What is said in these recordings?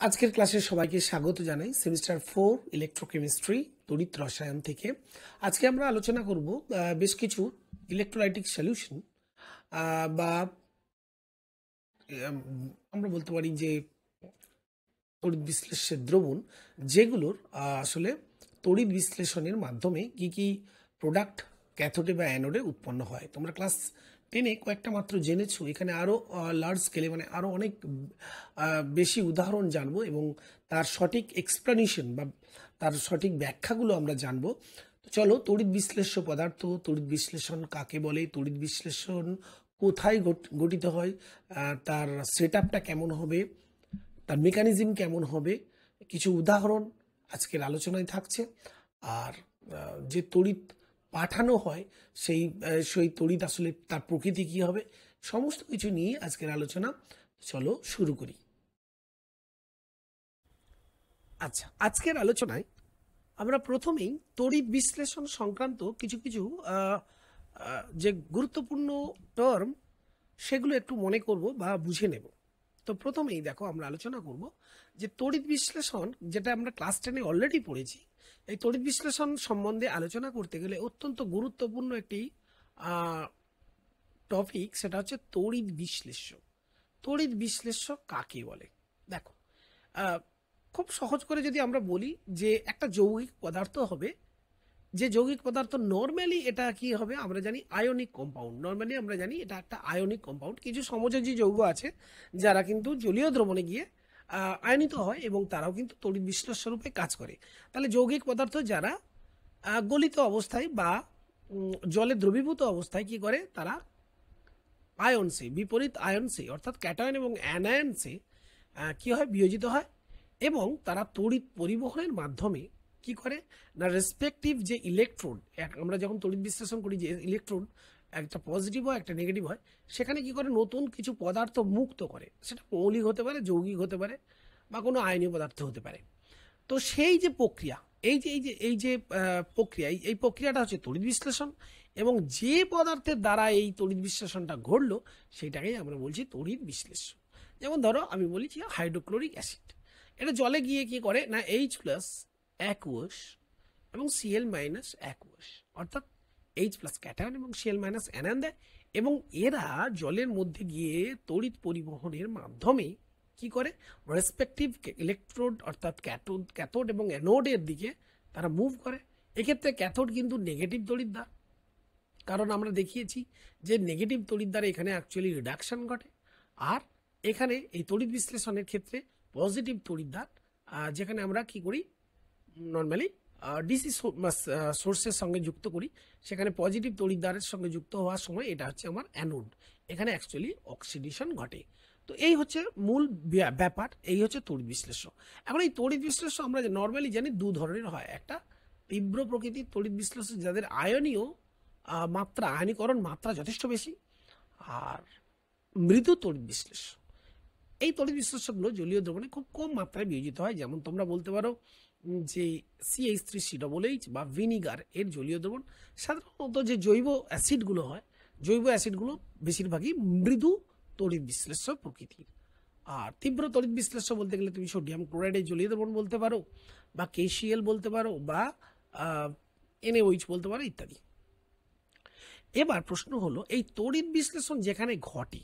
আজকের ক্লাসে সবাইকে স্বাগত জানাই সেমিস্টার 4 ইলেকট্রোকেমিস্ট্রি তড়িৎ রসায়ন থেকে। আজকে আমরা আলোচনা করব বেশ কিছু ইলেকট্রোলাইটিক সলিউশন বা আমরা বলতে পারি যে তড়িৎ বিশ্লেষের দ্রবণ, যেগুলোর আসলে তড়িৎ বিশ্লেষণের মাধ্যমে কি কি প্রোডাক্ট ক্যাথোডে বা অ্যানোডে উৎপন্ন হয়। তোমরা ক্লাস 10-এ কয়েকটা মাত্র জেনেছো, এখানে আরও লার্জ স্কেলে মানে আরও অনেক বেশি উদাহরণ জানবো এবং তার সঠিক এক্সপ্লানেশন বা তার সঠিক ব্যাখ্যাগুলো আমরা জানবো। তো চলো, তড়িৎ বিশ্লেষ্য পদার্থ, তড়িৎ বিশ্লেষণ কাকে বলে, তড়িৎ বিশ্লেষণ কোথায় গঠিত হয়, তার সেট আপটা কেমন হবে, তার মেকানিজম কেমন হবে, কিছু উদাহরণ আজকের আলোচনায় থাকছে। আর যে তড়িৎ পাঠানো হয় সেই তড়িৎ আসলে তার প্রকৃতি কী হবে, সমস্ত কিছু নিয়ে আজকের আলোচনা। চলো শুরু করি। আচ্ছা, আজকের আলোচনায় আমরা প্রথমেই তড়িৎ বিশ্লেষণ সংক্রান্ত কিছু কিছু যে গুরুত্বপূর্ণ টার্ম সেগুলো একটু মনে করব বা বুঝে নেব। তো প্রথমেই দেখো, আমরা আলোচনা করব যে তড়িৎ বিশ্লেষণ, যেটা আমরা ক্লাস 10-এ অলরেডি পড়েছি। এই তড়িৎ বিশ্লেষণ সম্বন্ধে আলোচনা করতে গেলে অত্যন্ত গুরুত্বপূর্ণ একটি টপিক, সেটা হচ্ছে তড়িৎ বিশ্লেষ্য। তড়িৎ বিশ্লেষ্য কাকে বলে? দেখো, খুব সহজ করে যদি আমরা বলি যে একটা যৌগিক পদার্থ হবে, যে যৌগিক পদার্থ নর্মালি এটা কি হবে আমরা জানি আয়নিক কম্পাউন্ড। নর্মালি আমরা জানি এটা একটা আয়নিক কম্পাউন্ড। কিছু সমযোজী যৌগ আছে যারা কিন্তু জলীয় দ্রবণে গিয়ে আয়নিত হয় এবং তারাও কিন্তু তড়িৎ বিশ্লেষ্য রূপে কাজ করে। তাহলে যৌগিক পদার্থ যারা গলিত অবস্থায় বা জলে দ্রবীভূত অবস্থায় কি করে, তারা আয়নসে, বিপরীত আয়নসে অর্থাৎ ক্যাটায়ন এবং অ্যানায়নসে কি হয়, বিয়োজিত হয় এবং তারা তড়িৎ পরিবহনের মাধ্যমে কি করে না, রেসপেক্টিভ যে ইলেকট্রোড, আমরা যখন তড়িৎ বিশ্লেষণ করি যে ইলেকট্রোড একটা পজিটিভ হয় একটা নেগেটিভ হয়, সেখানে কি করে নতুন কিছু পদার্থ মুক্ত করে। সেটা মৌলিক হতে পারে, যৌগিক হতে পারে বা কোনো আয়নীয় পদার্থ হতে পারে। তো সেই যে প্রক্রিয়া, এই যে প্রক্রিয়া, এই প্রক্রিয়াটা হচ্ছে তড়িৎ বিশ্লেষণ। এবং যে পদার্থের দ্বারা এই তড়িৎ বিশ্লেষণটা ঘটলো সেইটাকেই আমরা বলছি তড়িৎ বিশ্লেষণ। যেমন ধরো আমি বলি যে হাইড্রোক্লোরিক অ্যাসিড, এটা জলে গিয়ে কি করে না H+ অ্যাকুয়াস এবং Cl- অ্যাকুয়াস, অর্থাৎ H+ ক্যাটায়ন এবং Cl- অ্যানায়ন দেয় এবং এরা জলের মধ্যে গিয়ে তড়িৎ পরিবহনের মাধ্যমে কি করে, রেসপেক্টিভ ইলেকট্রোড অর্থাৎ ক্যাথোড এবং অ্যানোডের দিকে তারা মুভ করে। এক্ষেত্রে ক্যাথোড কিন্তু নেগেটিভ তড়িৎদ্বার, কারণ আমরা দেখিয়েছি যে নেগেটিভ তড়িৎদ্বারে এখানে অ্যাকচুয়ালি রিডাকশন ঘটে। আর এখানে এই তড়িৎ বিশ্লেষণের ক্ষেত্রে পজিটিভ তড়িৎদ্বার, যেখানে আমরা কি করি নর্মালি ডিসি সোর্সের সঙ্গে যুক্ত করি, সেখানে পজিটিভ তড়িৎদ্বারের সঙ্গে যুক্ত হওয়ার সময় এটা হচ্ছে আমার অ্যানোড, এখানে অ্যাকচুয়ালি অক্সিডেশন ঘটে। তো এই হচ্ছে মূল ব্যাপার, এই হচ্ছে তড়িৎ বিশ্লেষ্য। এখন এই তড়িৎ বিশ্লেষ্য আমরা নর্মালি জানি দু ধরনের হয়। একটা তীব্র প্রকৃতির তড়িৎ বিশ্লেষ্য, যাদের আয়নীয় মাত্রা, আয়নীকরণ মাত্রা যথেষ্ট বেশি, আর মৃদু তড়িৎ বিশ্লেষ্য। এই তড়িৎ বিশ্লেষ্যগুলো জলীয় দ্রবণে খুব কম মাত্রায় বিয়োজিত হয়। যেমন তোমরা বলতে পারো যে CH3CH বা ভিনিগার এর জলীয় দ্রবণ। সাধারণত যে জৈব অ্যাসিডগুলো হয়, জৈব অ্যাসিডগুলো বেশিরভাগই মৃদু তড়িৎ বিশ্লেষ্য প্রকৃতির। আর তীব্র তড়িৎ বিশ্লেষ্য বলতে গেলে তুমি সোডিয়াম ক্লোরাইডের জলীয় দ্রবণ বলতে পারো, বা KCl বলতে পারো, বা NaOH বলতে পারো ইত্যাদি। এবার প্রশ্ন হলো, এই তড়িৎ বিশ্লেষণ যেখানে ঘটে,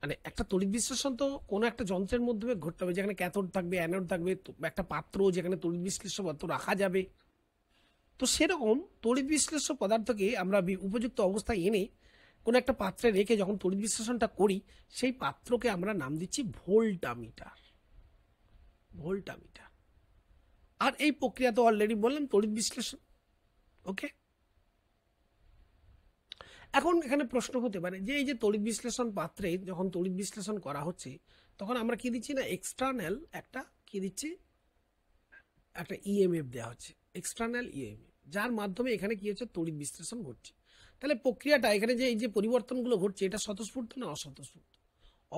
মানে একটা তড়িৎ বিশ্লেষণ তো কোনো একটা যন্ত্রের মাধ্যমে ঘটতে হবে, যেখানে ক্যাথোড থাকবে, অ্যানোড থাকবে, একটা পাত্র যেখানে তড়িৎ বিশ্লেষ্য পদার্থ রাখা যাবে। তো সেরকম তড়িৎ বিশ্লেষ্য পদার্থকে আমরা উপযুক্ত অবস্থায় এনে কোনো একটা পাত্রে রেখে যখন তড়িৎ বিশ্লেষণটা করি, সেই পাত্রকে আমরা নাম দিচ্ছি ভোল্টামিটার। ভোল্টামিটার। আর এই প্রক্রিয়া তো অলরেডি বললাম তড়িৎ বিশ্লেষণ। ওকে, এখন এখানে প্রশ্ন হতে পারে যে এই যে তড়িৎ বিশ্লেষণ পাত্রে যখন তড়িৎ বিশ্লেষণ করা হচ্ছে, তখন আমরা কি দিচ্ছি না, এক্সটার্নাল একটা কি দিচ্ছি, একটা EMF দেওয়া হচ্ছে, এক্সটার্নাল EMF, যার মাধ্যমে এখানে কি হচ্ছে, তড়িৎ বিশ্লেষণ ঘটছে। তাহলে প্রক্রিয়াটা এখানে যে এই যে পরিবর্তনগুলো ঘটছে, এটা স্বতঃস্ফূর্ত না অস্বতঃস্ফূর্ত?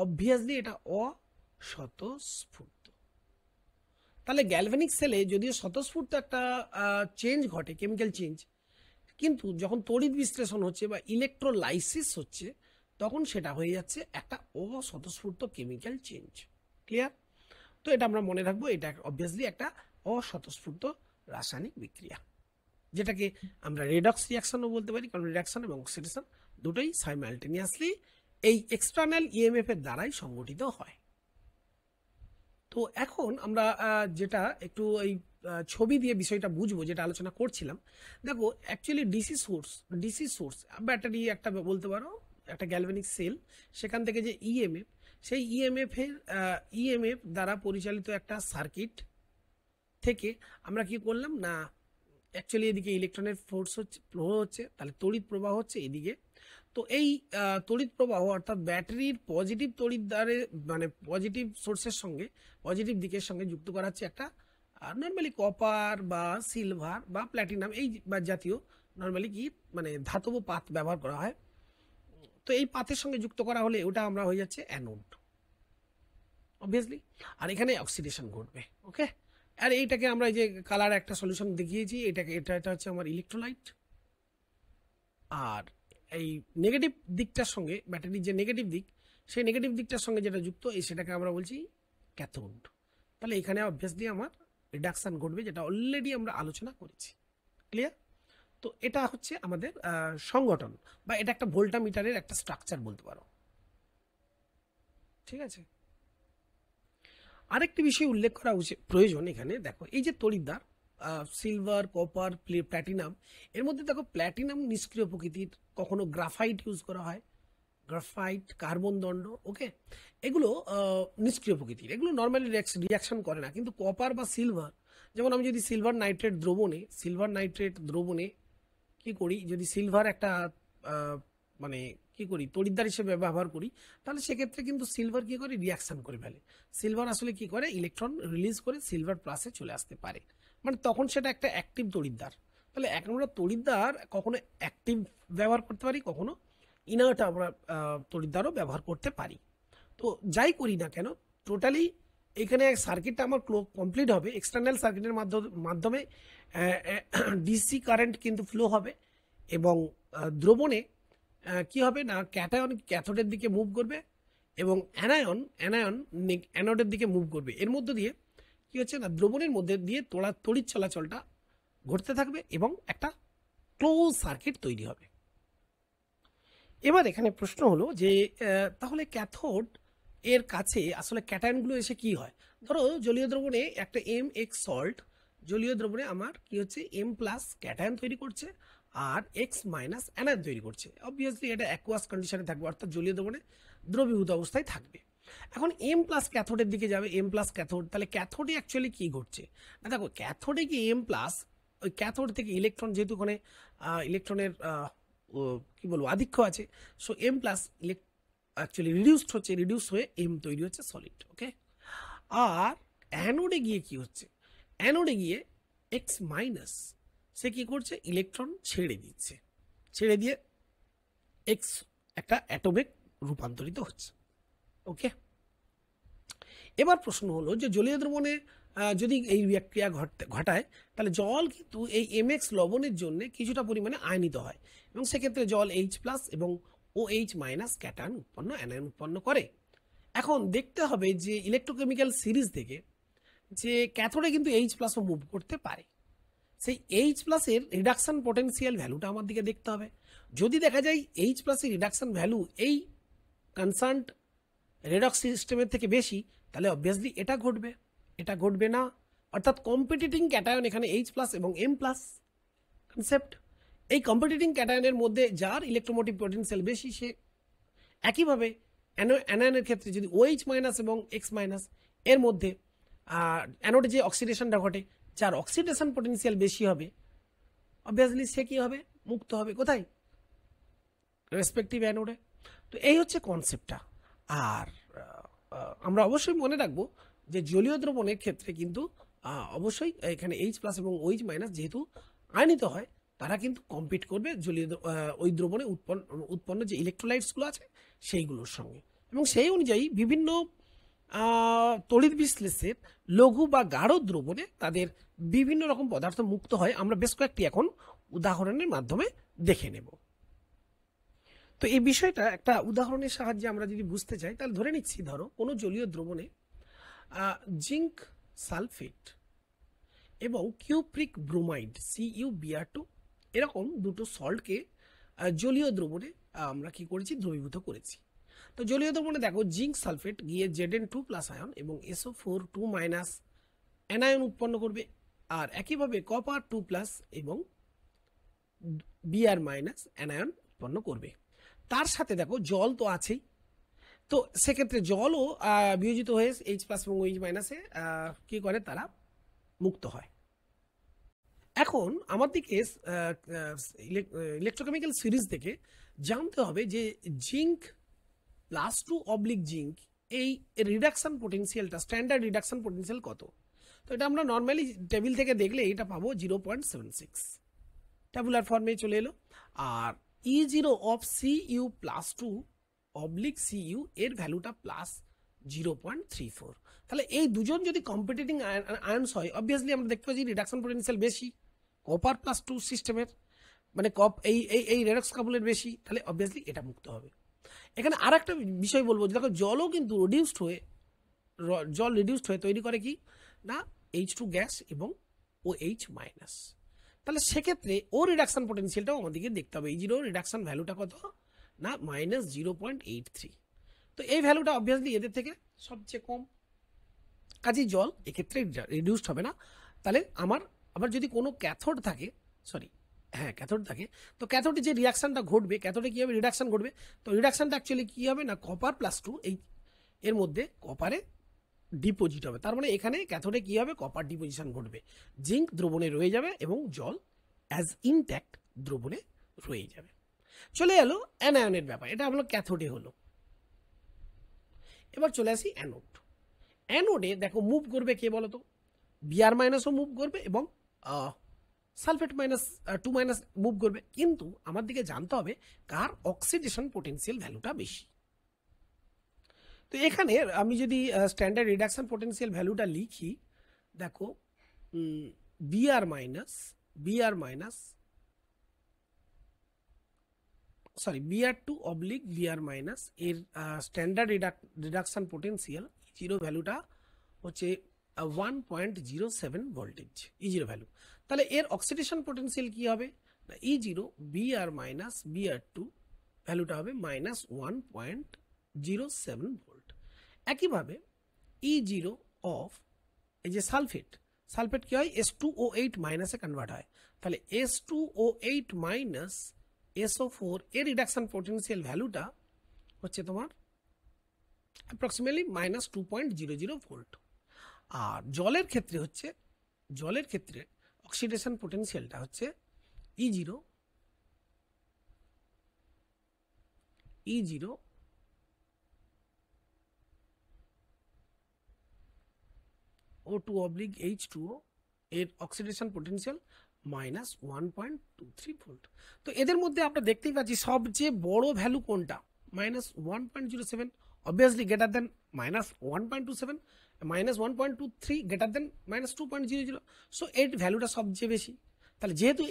অবভিয়াসলি এটা অস্বতঃস্ফূর্ত। তাহলে গ্যালভানিক সেলে যদিও স্বতঃস্ফূর্ত একটা চেঞ্জ ঘটে, কেমিক্যাল চেঞ্জ, কিন্তু যখন তড়িৎ বিশ্লেষণ হচ্ছে বা ইলেকট্রোলাইসিস হচ্ছে, তখন সেটা হয়ে যাচ্ছে একটা অস্বতঃস্ফূর্ত কেমিক্যাল চেঞ্জ। ক্লিয়ার? তো এটা আমরা মনে রাখবো, এটা অবভিয়াসলি একটা অস্বতঃস্ফূর্ত রাসায়নিক বিক্রিয়া, যেটাকে আমরা রেডক্স রিয়াকশনও বলতে পারি, কারণ রিডাকশন এবং অক্সিডেশন দুটোই সাইমালটেনিয়াসলি এই এক্সটার্নাল ইএমএফ এর দ্বারাই সংগঠিত হয়। তো এখন আমরা যেটা একটু এই ছবি দিয়ে বিষয়টা বুঝবো, যেটা আলোচনা করছিলাম, দেখো অ্যাকচুয়ালি ডিসি সোর্স ব্যাটারি একটা বলতে পারো, একটা গ্যালভানিক সেল, সেখান থেকে যে ইএমএফ, সেই ইএমএফ দ্বারা পরিচালিত একটা সার্কিট থেকে আমরা কি করলাম না, অ্যাকচুয়ালি এদিকে ইলেকট্রনের ফোর্স হচ্ছে, ফ্লো হচ্ছে, তাহলে তড়িৎ প্রবাহ হচ্ছে এদিকে। তো এই তড়িৎ প্রবাহ অর্থাৎ ব্যাটারির পজিটিভ তড়িৎ দ্বারে মানে পজিটিভ সোর্সের সঙ্গে, পজিটিভ দিকের সঙ্গে যুক্ত করা হচ্ছে একটা নর্মালি কপার বা সিলভার বা প্ল্যাটিনাম এই বা জাতীয় নর্মালি কি মানে ধাতব পাত ব্যবহার করা হয়। তো এই পাতের সঙ্গে যুক্ত করা হলে ওটা আমরা হয়ে যাচ্ছে অ্যানোড অবভিয়াসলি, আর এখানে অক্সিডেশন ঘটবে। ওকে, আর এইটাকে আমরা এই যে কালার একটা সলিউশন দেখিয়েছি, এটা হচ্ছে আমার ইলেকট্রোলাইট, আর এই নেগেটিভ দিকটার সঙ্গে ব্যাটারির যে নেগেটিভ দিক, সেই নেগেটিভ দিকটার সঙ্গে যেটা যুক্ত এই সেটাকে আমরা বলছি ক্যাথোড। তাহলে এখানে অবভিয়াসলি আমার রিডাকশন ঘটবে, যেটা অলরেডি আমরা আলোচনা করেছি। ক্লিয়ার? তো এটা হচ্ছে আমাদের সংগঠন, বা এটা একটা ভোল্টামিটারের একটা স্ট্রাকচার বলতে পারো। ঠিক আছে, আরেকটি বিষয় উল্লেখ করা প্রয়োজন এখানে, দেখো এই যে তড়িৎদ্বার সিলভার, কপার, প্ল্যাটিনাম, এর মধ্যে দেখো প্ল্যাটিনাম নিষ্ক্রিয় প্রকৃতির, কখনো গ্রাফাইট ইউজ করা হয়, গ্রাফাইট, কার্বন দণ্ড, ওকে, এগুলো নিষ্ক্রিয় প্রকৃতির, এগুলো নর্মালি রিয়াকশন করে না। কিন্তু কপার বা সিলভার, যেমন আমি যদি সিলভার নাইট্রেট দ্রবণে কি করি, যদি সিলভার একটা মানে কি করি তড়িৎদ্বার হিসেবে ব্যবহার করি, তাহলে সেক্ষেত্রে কিন্তু সিলভার কি করে রিয়াকশন করে ফেলে। সিলভার আসলে কি করে ইলেকট্রন রিলিজ করে সিলভার প্লাসে চলে আসতে পারে, মানে তখন সেটা একটা অ্যাক্টিভ তড়িৎদ্বার। তাহলে আমরা তড়িৎদ্বার কখনো অ্যাক্টিভ ব্যবহার করতে পারি, কখনো ইনার্ট আমরা তড়িৎদ্বারও ব্যবহার করতে পারি। তো যাই করি না কেন, টোটালি এখানে সার্কিটটা আমার কমপ্লিট হবে, এক্সটার্নাল সার্কিটের মাধ্যমে ডিসি কারেন্ট কিন্তু ফ্লো হবে, এবং দ্রবণে কি হবে না, ক্যাটায়ন ক্যাথোডের দিকে মুভ করবে এবং অ্যানায়ন অ্যানোডের দিকে মুভ করবে। এর মধ্য দিয়ে কি হচ্ছে না, দ্রবণের মধ্যে দিয়ে তড়িৎ চলাচলটা ঘটতে থাকবে এবং একটা ক্লোজ সার্কিট তৈরি হবে। এবার এখানে প্রশ্ন হলো যে তাহলে ক্যাথোড এর কাছে আসলে ক্যাটায়নগুলো এসে কি হয়। ধরো জলীয় দ্রবণে একটা MX সল্ট, জলীয় দ্রবণে আমার কি হচ্ছে M+ ক্যাটায়ন তৈরি করছে আর X- অ্যানায়ন তৈরি করছে। অবভিয়াসলি এটা অ্যাকুয়াস কন্ডিশনে থাকবে, অর্থাৎ জলীয় দ্রবণে দ্রবীভূত অবস্থায় থাকবে। এখন M+ ক্যাথোডের দিকে যাবে, M+ ক্যাথোড, তাহলে ক্যাথোডে অ্যাকচুয়ালি কি ঘটছে না, দেখো ক্যাথোডে কি M+, ওই ক্যাথোড থেকে ইলেকট্রন, যেহেতু ওখানে ইলেকট্রনের কি বলবো আধিক্য আছে, সো M+ অ্যাকচুয়ালি রিডিউস হয়ে M তৈরি হচ্ছে সলিড। ওকে, আর অ্যানোডে গিয়ে কি হচ্ছে, অ্যানোডে গিয়ে X- সে কি করছে, ইলেকট্রন ছেড়ে দিচ্ছে, ছেড়ে দিয়ে X একটা অ্যাটমে রূপান্তরিত হচ্ছে। ওকে, এবার প্রশ্ন হলো যে জলীয় দ্রবণে যদি এই বিক্রিয়া ঘটায়, তাহলে জল কিন্তু এই MX লবণের জন্য কিছুটা পরিমাণে আয়নিত হয়, এবং সেক্ষেত্রে জল H+ এবং OH- ক্যাটায়ন অ্যানায়ন উৎপন্ন করে। এখন দেখতে হবে যে ইলেকট্রোকেমিক্যাল সিরিজ থেকে যে ক্যাথোডে কিন্তু H+ মুভ করতে পারে, সেই H+ এর রিডাকশন পটেনশিয়াল ভ্যালুটা আমার দিকে দেখতে হবে। যদি দেখা যায় H+ এর রিডাকশন ভ্যালু এই কনসার্নড রেডক্স সিস্টেমের থেকে বেশি, তাহলে অবভিয়াসলি এটা ঘটবে না, অর্থাৎ কম্পিটিটিং ক্যাটায়ন এখানে H+ এবং M+ কনসেপ্ট। এই কম্পিটিটিং ক্যাটায়নের মধ্যে যার ইলেকট্রোমোটিভ পটেনশিয়াল বেশি, সে একইভাবে অ্যানায়নের ক্ষেত্রে যদি OH- এবং X- এর মধ্যে অ্যানোডে যে অক্সিডেশনটা ঘটে, যার অক্সিডেশন পটেনশিয়াল বেশি হবে, অবভিয়াসলি সে কি হবে, মুক্ত হবে কোথায়, রেসপেক্টিভ অ্যানোডে। তো এই হচ্ছে কনসেপ্টটা। আর আমরা অবশ্যই মনে রাখবো যে জলীয় দ্রবণের ক্ষেত্রে কিন্তু অবশ্যই এখানে H+ এবং OH- যেহেতু আয়নিত হয়, তারা কিন্তু কম্পিট করবে জলীয় ওই দ্রবণে উৎপন্ন যে ইলেকট্রোলাইটসগুলো আছে সেইগুলোর সঙ্গে, এবং সেই অনুযায়ী বিভিন্ন তড়িৎ বিশ্লেষের লঘু বা গাঢ় দ্রবণে তাদের বিভিন্ন রকম পদার্থ মুক্ত হয়। আমরা বেশ কয়েকটি এখন উদাহরণের মাধ্যমে দেখে নেব। তো এই বিষয়টা একটা উদাহরণের সাহায্যে আমরা যদি বুঝতে চাই, তাহলে ধরে নিচ্ছি, ধরো কোনো জলীয় দ্রবণে জিঙ্ক সালফেট এবং কিউপ্রিক ব্রোমাইড CuBr2 এরকম দুটো সল্টকে জলীয় দ্রবণে আমরা কি করেছি, দ্রবীভূত করেছি। তো জলীয় দ্রবণে দেখো জিঙ্ক সালফেট গিয়ে Zn2+ আয়ন এবং SO4 2- অ্যানায়ন উৎপন্ন করবে, আর একইভাবে কপার 2+ এবং Br- অ্যানায়ন উৎপন্ন করবে। তার সাথে দেখো জল তো আছেই, তো সেক্ষেত্রে জলও বিয়োজিত হয়ে H+ এবং OH- কি করে, তারা মুক্ত হয়। এখন আমাদেরকে ইলেকট্রোকেমিক্যাল সিরিজ থেকে জানতে হবে যে জিঙ্ক +2 জিঙ্ক এই রিডাকশন পোটেনশিয়ালটা, স্ট্যান্ডার্ড রিডাকশন পোটেনশিয়াল কত। তো এটা আমরা নর্মালি টেবিল থেকে দেখলে এটা পাবো 0.76, ট্যাবুলার ফর্মে চলে এলো। আর E0 অফ Cu+2 এর ভ্যালুটা +0.34। তাহলে এই দুজন যদি কম্পিটিটিং আয়নস হয়, অবভিয়াসলি আমরা দেখতে পাচ্ছি রিডাকশন পোটেনশিয়াল বেশি কপার +2 সিস্টেমের, মানে এই রেডক্স কাপলের বেশি, তাহলে অবভিয়াসলি এটা মুক্ত হবে। এখানে আর একটা বিষয় বলবো, দেখো জলও কিন্তু জল রিডিউসড হয়ে তৈরি করে কি না H2 গ্যাস এবং OH-। তাহলে সেক্ষেত্রে ও রিডাকশন পোটেনশিয়ালটাও আমাদেরকে দেখতে হবে। E0 রিডাকশন ভ্যালুটা কত না -0.83। তো এই ভ্যালুটা অবভিয়াসলি এদের থেকে সবচেয়ে কম, কাজেই জল এক্ষেত্রে রিডিউসড হবে না। তাহলে আবার যদি কোনো ক্যাথোড থাকে, ক্যাথোড থাকে, তো ক্যাথোডে যে রিয়াকশনটা ঘটবে, ক্যাথোডে কী হবে, রিডাকশন ঘটবে। তো রিডাকশনটা অ্যাকচুয়ালি কী হবে না কপার +2 এর মধ্যে কপারে ডিপোজিট হবে, তার মানে এখানে ক্যাথোডে কী হবে, কপার ডিপোজিশন ঘটবে, জিঙ্ক দ্রবণে রয়ে যাবে এবং জল অ্যাজ ইনট্যাক্ট দ্রবণে রয়ে যাবে। চলে এলো অ্যানায়নের ব্যাপার, এটা হলো ক্যাথোডে হলো। এবার চলে আসি অ্যানোড। অ্যানোডে দেখো মুভ করবে কে বলো তো, Br- মুভ করবে এবং সালফেট -2- মুভ করবে, কিন্তু আমার দিকে জানতে হবে কার অক্সিডেশন পোটেনশিয়াল ভ্যালুটা বেশি। তো এখানে আমি যদি স্ট্যান্ডার্ড রিডাকশন পোটেনশিয়াল ভ্যালুটা লিখি, দেখো Br2/Br- এর স্ট্যান্ডার্ড রিডাকশন পোটেনশিয়াল E0 ভ্যালুটা হচ্ছে 1.07 ভোল্টেজ E0 ভ্যালু। তাহলে এর অক্সিডেশন পোটেনশিয়াল কি হবে না E0 Br- ভ্যালুটা হবে -1.07 ভোল্ট। একইভাবে E0 অফ এই যে সালফেট কি হয়, S2O8- কনভার্ট হয়, তাহলে S2O8- SO4 এর রিডাকশন পোটেনশিয়াল ভ্যালুটা হচ্ছে তোমার অ্যাপ্রক্সিমেটলি -2.00 ভোল্ট। আর জলের ক্ষেত্রে অক্সিডেশন পোটেনশিয়ালটা হচ্ছে E0 O2/H2O এর অক্সিডেশন পোটেনশিয়াল -1.23 ভোল্ট। তো এদের মধ্যে আমরা দেখতেই পাচ্ছি সবচেয়ে বড় ভ্যালু কোনটা, -1.07, obviously greater than -1.27, -1.23 greater than -2.00। So এর ভ্যালুটা সবচেয়ে বেশি। তাহলে যেহেতু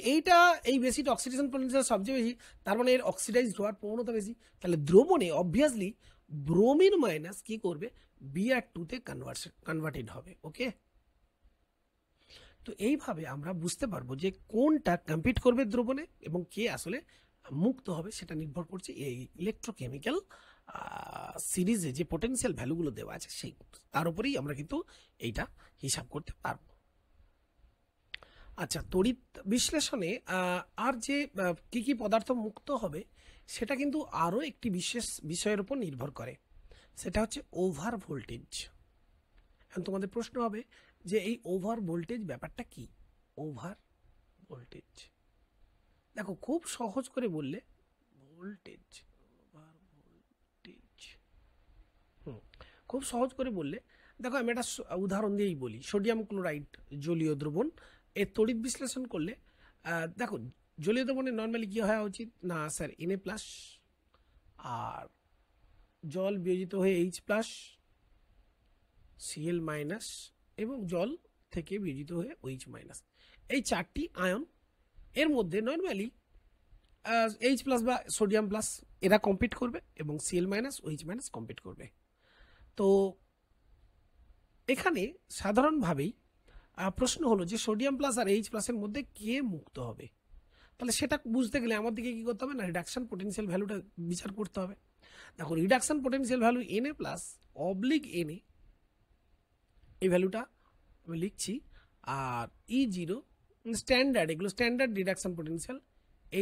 এই বেশিটা অক্সিডেশন পোটেনশিয়াল সবচেয়ে বেশি, তার মানে এর অক্সিডাইজড হওয়ার প্রবণতা বেশি। তাহলে দ্রবণে অবভিয়াসলি ব্রোমিন মাইনাস কি করবে, Br2-তে কনভার্টেড হবে। ওকে, তো এইভাবে আমরা বুঝতে পারবো যে কোনটা কম্পিট করবে দ্রবণে এবং কে আসলে মুক্ত হবে, সেটা নির্ভর করছে এই ইলেকট্রোকেমিক্যাল সিরিজে যে পোটেনশিয়াল ভ্যালুগুলো দেওয়া আছে সেই তার উপরেই আমরা কিন্তু এইটা হিসাব করতে পারবো। আচ্ছা, তড়িৎ বিশ্লেষণে আর যে কি কি পদার্থ মুক্ত হবে সেটা কিন্তু আরও একটি বিশেষ বিষয়ের উপর নির্ভর করে, সেটা হচ্ছে ওভার ভোল্টেজ। এখন তোমাদের প্রশ্ন হবে যে এই ওভার ভোল্টেজ ব্যাপারটা কি। ওভার ভোল্টেজ দেখো খুব সহজ করে বললে ভোল্টেজ, ওভার ভোল্টেজ, খুব সহজ করে বললে দেখো আমি একটা উদাহরণ দিয়েই বলি। সোডিয়াম ক্লোরাইড জলীয় দ্রবণ, এর তড়িৎ বিশ্লেষণ করলে দেখো জলীয় দ্রবণে নর্মালি কি হওয়া উচিত না স্যার Na+, আর জল বিয়োজিত হয়ে H+, Cl- এবং জল থেকে বিয়োজিত হয়ে OH-, এই চারটি আয়ন এর মধ্যে নর্মালি H+ বা সোডিয়াম প্লাস এরা কম্পিট করবে এবং Cl- OH- কম্পিট করবে। তো এখানে সাধারণভাবেই প্রশ্ন হলো যে সোডিয়াম প্লাস আর এইচ প্লাসের মধ্যে কে মুক্ত হবে। তাহলে সেটা বুঝতে গেলে আমাদেরকে কি করতে হবে না, রিডাকশন পোটেনশিয়াল ভ্যালুটা বিচার করতে হবে। দেখো reduction potential value Na plus oblique Na, এই ভ্যালুটা আমি লিখছি। আর E0 স্ট্যান্ডার্ড, এগুলো standard reduction potential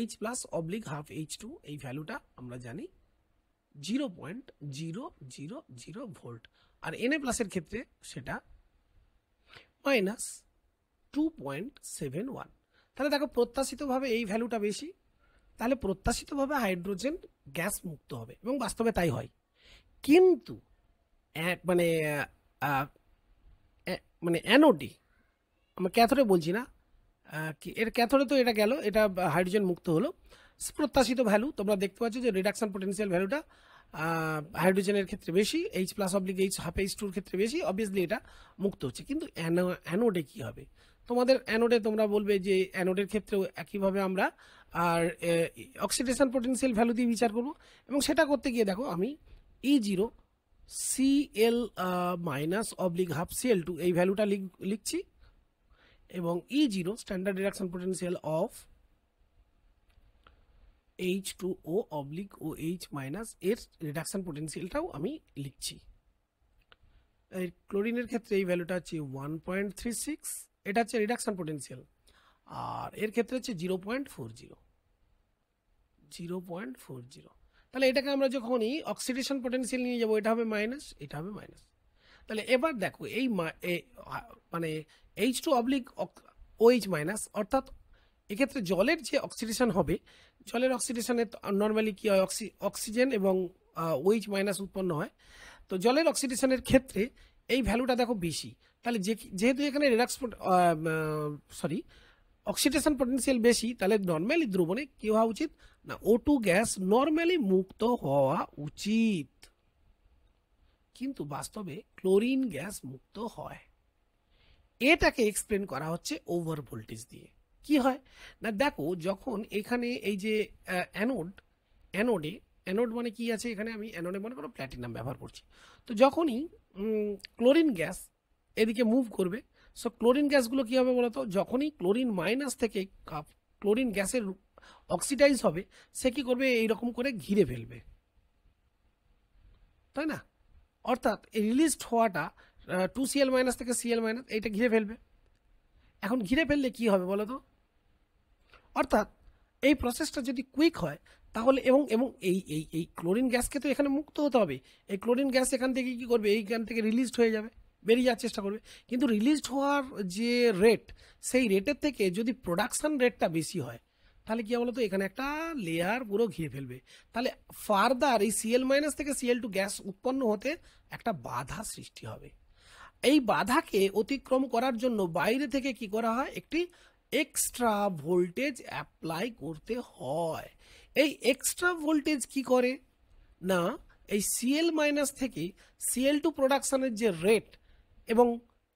H plus oblique half H2, এই ভ্যালুটা আমরা জানি 0.000 ভোল্ট। আর Na প্লাসের ক্ষেত্রে সেটা মাইনাস 2.71। তাহলে দেখো প্রত্যাশিতভাবে এই ভ্যালুটা বেশি, তাহলে প্রত্যাশিতভাবে হাইড্রোজেন গ্যাস মুক্ত হবে এবং বাস্তবে তাই হয়। কিন্তু মানে মানে অ্যানোডে, আমরা ক্যাথোডে বলছি না, এর ক্যাথোডে তো এটা গেল, এটা হাইড্রোজেন মুক্ত হলো, প্রত্যাশিত ভ্যালু তোমরা দেখতে পাচ্ছ যে রিডাকশন পোটেনশিয়াল ভ্যালুটা হাইড্রোজেনের ক্ষেত্রে বেশি, H plus oblique H half H2 ক্ষেত্রে বেশি, অবভিয়াসলি এটা মুক্ত হচ্ছে। কিন্তু অ্যানোডে কি হবে? তোমাদের অ্যানোডে তোমরা বলবে যে অ্যানোডের ক্ষেত্রেও একইভাবে আমরা আর অক্সিডেশন পোটেনশিয়াল ভ্যালু দিয়ে বিচার করব, এবং সেটা করতে গিয়ে দেখো আমি E0 Cl minus oblique half Cl2 এই ভ্যালুটা লিখছি, এবং E0 standard reduction potential of H2O oblique OH minus এর রিডাকশন পোটেনশিয়ালটাও আমি লিখছি। এই ক্লোরিনের ক্ষেত্রে এই ভ্যালুটা হচ্ছে 1.36, এটা হচ্ছে রিডাকশন পোটেনশিয়াল, আর এর ক্ষেত্রে হচ্ছে 0.40। তাহলে এটাকে আমরা যখনই অক্সিডেশন পোটেনশিয়াল নিয়ে যাবো, এটা হবে মাইনাস, এটা হবে মাইনাস। তাহলে এবার দেখো এই মানে H2 অবলিক OH মাইনাস, অর্থাৎ এক্ষেত্রে জলের যে অক্সিডেশন হবে, জলের অক্সিডেশনে নর্মালি কি হয়, অক্সিজেন এবং OH মাইনাস উৎপন্ন হয়। তো জলের অক্সিডেশনের ক্ষেত্রে এই ভ্যালুটা দেখো বেশি, তাহলে যেহেতু এখানে অক্সিডেশন পোটেনশিয়াল বেশি, তাহলে নর্মালি দ্রবণে কি হওয়া উচিত না, O2 গ্যাস নর্মালি মুক্ত হওয়া উচিত, কিন্তু বাস্তবে ক্লোরিন গ্যাস মুক্ত হয়। এটাকে এক্সপ্লেন করা হচ্ছে ওভার ভোল্টেজ দিয়ে। কি হয় না, দেখো যখন এখানে এই যে অ্যানোড মানে কি আছে এখানে, আমি অ্যানোডে মনে করো প্ল্যাটিনাম ব্যবহার করছি। তো যখনই ক্লোরিন গ্যাস এদিকে মুভ করবে, সো ক্লোরিন গ্যাসগুলো কী হবে বলতো, যখনই ক্লোরিন মাইনাস থেকে ক্লোরিন গ্যাসের অক্সিডাইজ হবে, সে কী করবে, এইরকম করে ঘিরে ফেলবে, তাই না? অর্থাৎ এই রিলিজড হওয়াটা 2Cl মাইনাস থেকে Cl মাইনাস এইটা ঘিরে ফেলবে। এখন ঘিরে ফেললে কি হবে বলো তো, অর্থাৎ এই প্রসেসটা যদি কুইক হয় তাহলে এবং এবং এই এই এই ক্লোরিন গ্যাসকে তো এখানে মুক্ত হতে হবে, এই ক্লোরিন গ্যাস এখান থেকে কি করবে, এইখান থেকে রিলিজড হয়ে যাবে, বেরিয়ে যাওয়ার চেষ্টা করবে। কিন্তু রিলিজড হওয়ার যে রেট, সেই রেটের থেকে যদি প্রোডাকশন রেটটা বেশি হয়, তাহলে কি বলতো, এখানে একটা লেয়ার পুরো ঘিরে ফেলবে। তাহলে ফার্দার এই Cl মাইনাস থেকে Cl2 গ্যাস উৎপন্ন হতে একটা বাধা সৃষ্টি হবে। এই বাধাকে অতিক্রম করার জন্য বাইরে থেকে কি করা হয়, একটি এক্সট্রা ভোল্টেজ অ্যাপ্লাই করতে হয়। এই এক্সট্রা ভোল্টেজ কি করে না, এই Cl মাইনাস থেকে Cl2 প্রোডাকশনের যে রেট এবং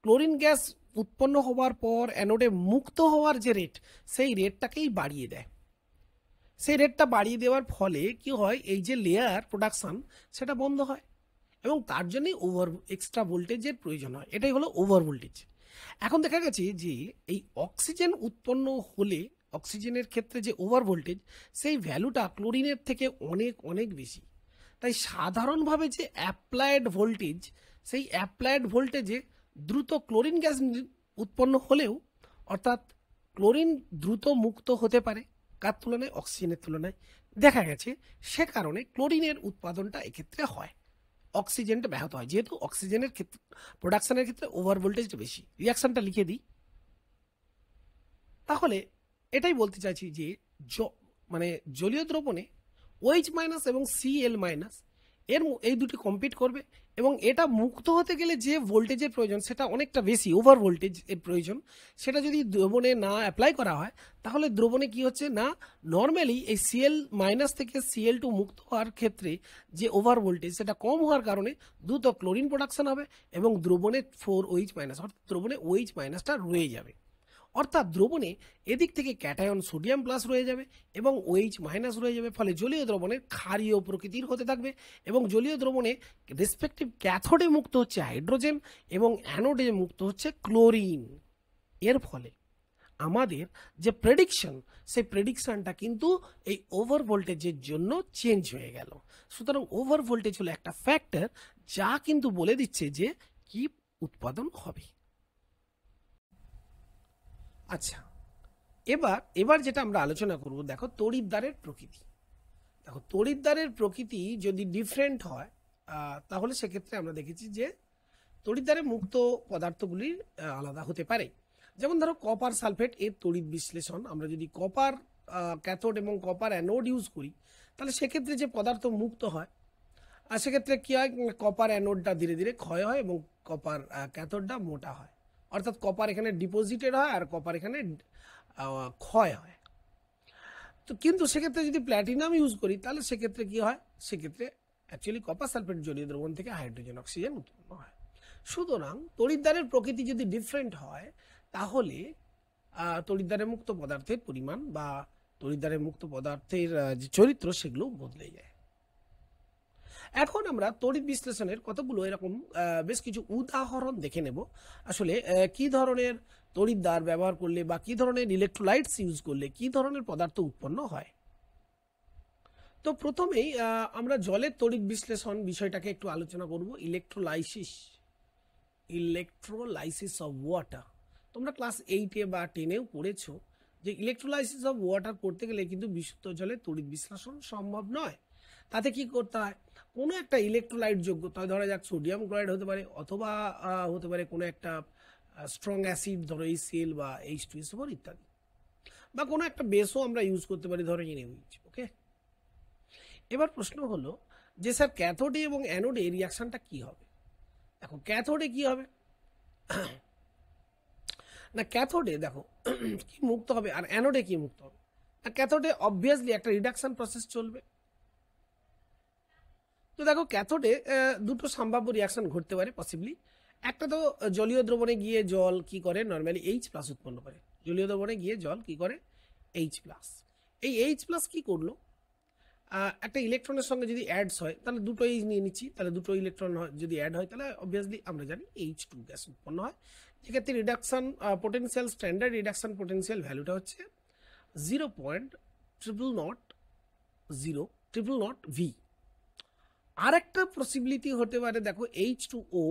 ক্লোরিন গ্যাস উৎপন্ন হওয়ার পর অ্যানোডে মুক্ত হওয়ার যে রেট, সেই রেটটাকেই বাড়িয়ে দেয়। সেই রেটটা বাড়িয়ে দেওয়ার ফলে কি হয়, এই যে লেয়ার প্রোডাকশন সেটা বন্ধ হয়, এবং তার জন্যই এক্সট্রা ভোল্টেজের প্রয়োজন হয়। এটাই হলো ওভার ভোল্টেজ। এখন দেখা গেছে যে এই অক্সিজেন উৎপন্ন হলে, অক্সিজেনের ক্ষেত্রে যে ওভার ভোল্টেজ, সেই ভ্যালুটা ক্লোরিনের থেকে অনেক অনেক বেশি। তাই সাধারণভাবে যে অ্যাপ্লায়েড ভোল্টেজ, সেই অ্যাপ্লায়েড ভোল্টেজে দ্রুত ক্লোরিন গ্যাস উৎপন্ন হলেও, অর্থাৎ ক্লোরিন দ্রুত মুক্ত হতে পারে কার তুলনায়, অক্সিজেনের তুলনায় দেখা গেছে, সে কারণে ক্লোরিনের উৎপাদনটা এক্ষেত্রে হয়, অক্সিজেনটা ব্যাহত হয়, যেহেতু অক্সিজেনের ক্ষেত্রে প্রোডাকশনের ক্ষেত্রে ওভার ভোল্টেজটা বেশি। রিয়াকশনটা লিখে দিই। তাহলে এটাই বলতে চাইছি যে মানে জলীয় দ্রবণে OH মাইনাস এবং Cl মাইনাস এই দুটি কম্পিট করবে, এবং এটা মুক্ত হতে গেলে যে ভোল্টেজের প্রয়োজন সেটা অনেকটা বেশি, ওভার ভোল্টেজ এর প্রয়োজন। সেটা যদি দ্রবণে না অ্যাপ্লাই করা হয়, তাহলে দ্রবণে কি হচ্ছে না, নর্মালি এই Cl মাইনাস থেকে Cl2 মুক্ত হওয়ার ক্ষেত্রে যে ওভার ভোল্টেজ সেটা কম হওয়ার কারণে দ্রুত ক্লোরিন প্রোডাকশন হবে, এবং দ্রবণে 4OH মাইনাস, অর্থাৎ দ্রবণে OH মাইনাসটা রয়ে যাবে। অর্থাৎ দ্রবণে এদিক থেকে ক্যাটায়ন সোডিয়াম প্লাস রয়ে যাবে এবং OH মাইনাস রয়ে যাবে, ফলে জলীয় দ্রবণের ক্ষারীয় প্রকৃতির হতে থাকবে এবং জলীয় দ্রবণে রেসপেক্টিভ ক্যাথোডে মুক্ত হচ্ছে হাইড্রোজেন এবং অ্যানোডে মুক্ত হচ্ছে ক্লোরিন। এর ফলে আমাদের যে প্রেডিকশন, সেই প্রেডিকশনটা কিন্তু এই ওভার ভোল্টেজের জন্য চেঞ্জ হয়ে গেল। সুতরাং ওভার ভোল্টেজ হলো একটা ফ্যাক্টর যা কিন্তু বলে দিচ্ছে যে কি উৎপাদন হবে। আচ্ছা, এবার যেটা আমরা আলোচনা করব, দেখো তড়িৎদ্বারের প্রকৃতি। দেখো তড়িৎদ্বারের প্রকৃতি যদি ডিফারেন্ট হয় তাহলে সেক্ষেত্রে আমরা দেখেছি যে তড়িৎদ্বারে মুক্ত পদার্থগুলির আলাদা হতে পারে। যেমন ধরো কপার সালফেট এর তড়িৎ বিশ্লেষণ, আমরা যদি কপার ক্যাথোড এবং কপার অ্যানোড ইউজ করি তাহলে সেক্ষেত্রে যে পদার্থ মুক্ত হয় আর সেক্ষেত্রে কী হয়, কপার অ্যানোডটা ধীরে ধীরে ক্ষয় হয় এবং কপার ক্যাথোডটা মোটা হয়। অর্থাৎ কপার এখানে ডিপোজিটেড হয় আর কপার এখানে ক্ষয় হয়। তো কিন্তু সেক্ষেত্রে যদি প্ল্যাটিনাম ইউজ করি তাহলে সেক্ষেত্রে কি হয়, সেক্ষেত্রে অ্যাকচুয়ালি কপার সালফেট জলীয় দ্রবণ থেকে হাইড্রোজেন অক্সিজেন উৎপন্ন হয়। সুতরাং তড়িৎদ্বারের প্রকৃতি যদি ডিফারেন্ট হয় তাহলে তড়িৎদ্বারে মুক্ত পদার্থের পরিমাণ বা তড়িৎদ্বারে মুক্ত পদার্থের যে চরিত্র সেগুলো বদলে যায়। এখন আমরা তড়িৎ বিশ্লেষণের কতগুলো এরকম বেশ কিছু উদাহরণ দেখে নেব, আসলে কি ধরনের তড়িৎদ্বার ব্যবহার করলে বা কি ধরনের ইলেকট্রোলাইটস ইউজ করলে কি ধরনের পদার্থ উৎপন্ন হয়। তো প্রথমেই আমরা জলের তড়িৎ বিশ্লেষণ বিষয়টাকে একটু আলোচনা করব। Electrolysis of water. তোমরা ক্লাস 8-এ বা 10-এও পড়েছো যে ইলেকট্রোলাইসিস অফ ওয়াটার করতে গেলে কিন্তু বিশুদ্ধ জলে তড়িৎ বিশ্লেষণ সম্ভব নয়। তাতে কি করতে হয়, কোনো একটা ইলেকট্রোলাইট যোগ্য, তাই ধরা যাক সোডিয়াম ক্লোরাইড হতে পারে অথবা হতে পারে কোনো একটা স্ট্রং অ্যাসিড, ধরো HCl বা H2SO4 ইত্যাদি, বা কোনো একটা বেসও আমরা ইউজ করতে পারি, ধরো NaOH। ওকে, এবার প্রশ্ন হলো যে স্যার ক্যাথোডে এবং অ্যানোডে রিয়াকশনটা কি হবে। দেখো ক্যাথোডে কি হবে না, ক্যাথোডে দেখো কি মুক্ত হবে আর অ্যানোডে কি মুক্ত হবে না। ক্যাথোডে অবভিয়াসলি একটা রিডাকশন প্রসেস চলবে। তো দেখো ক্যাথোডে দুটো সম্ভাব্য রিয়াকশন ঘটতে পারে পসিবলি। একটা তো জলীয় দ্রবণে গিয়ে জল কি করে, নর্মালি H+ উৎপন্ন করে। জলীয় দ্রবণে গিয়ে জল কি করে, H+। এই H+ কি করলো, একটা ইলেকট্রনের সঙ্গে যদি অ্যাডস হয় তাহলে দুটো H নিয়ে নিচ্ছি, তাহলে দুটো ইলেকট্রন যদি অ্যাড হয় তাহলে অবভিয়াসলি আমরা জানি H2 গ্যাস উৎপন্ন হয়। যেক্ষেত্রে reduction potential, standard reduction potential ভ্যালুটা হচ্ছে 0.00000V। আর একটা পসিবিলিটি হতে পারে, দেখো H2O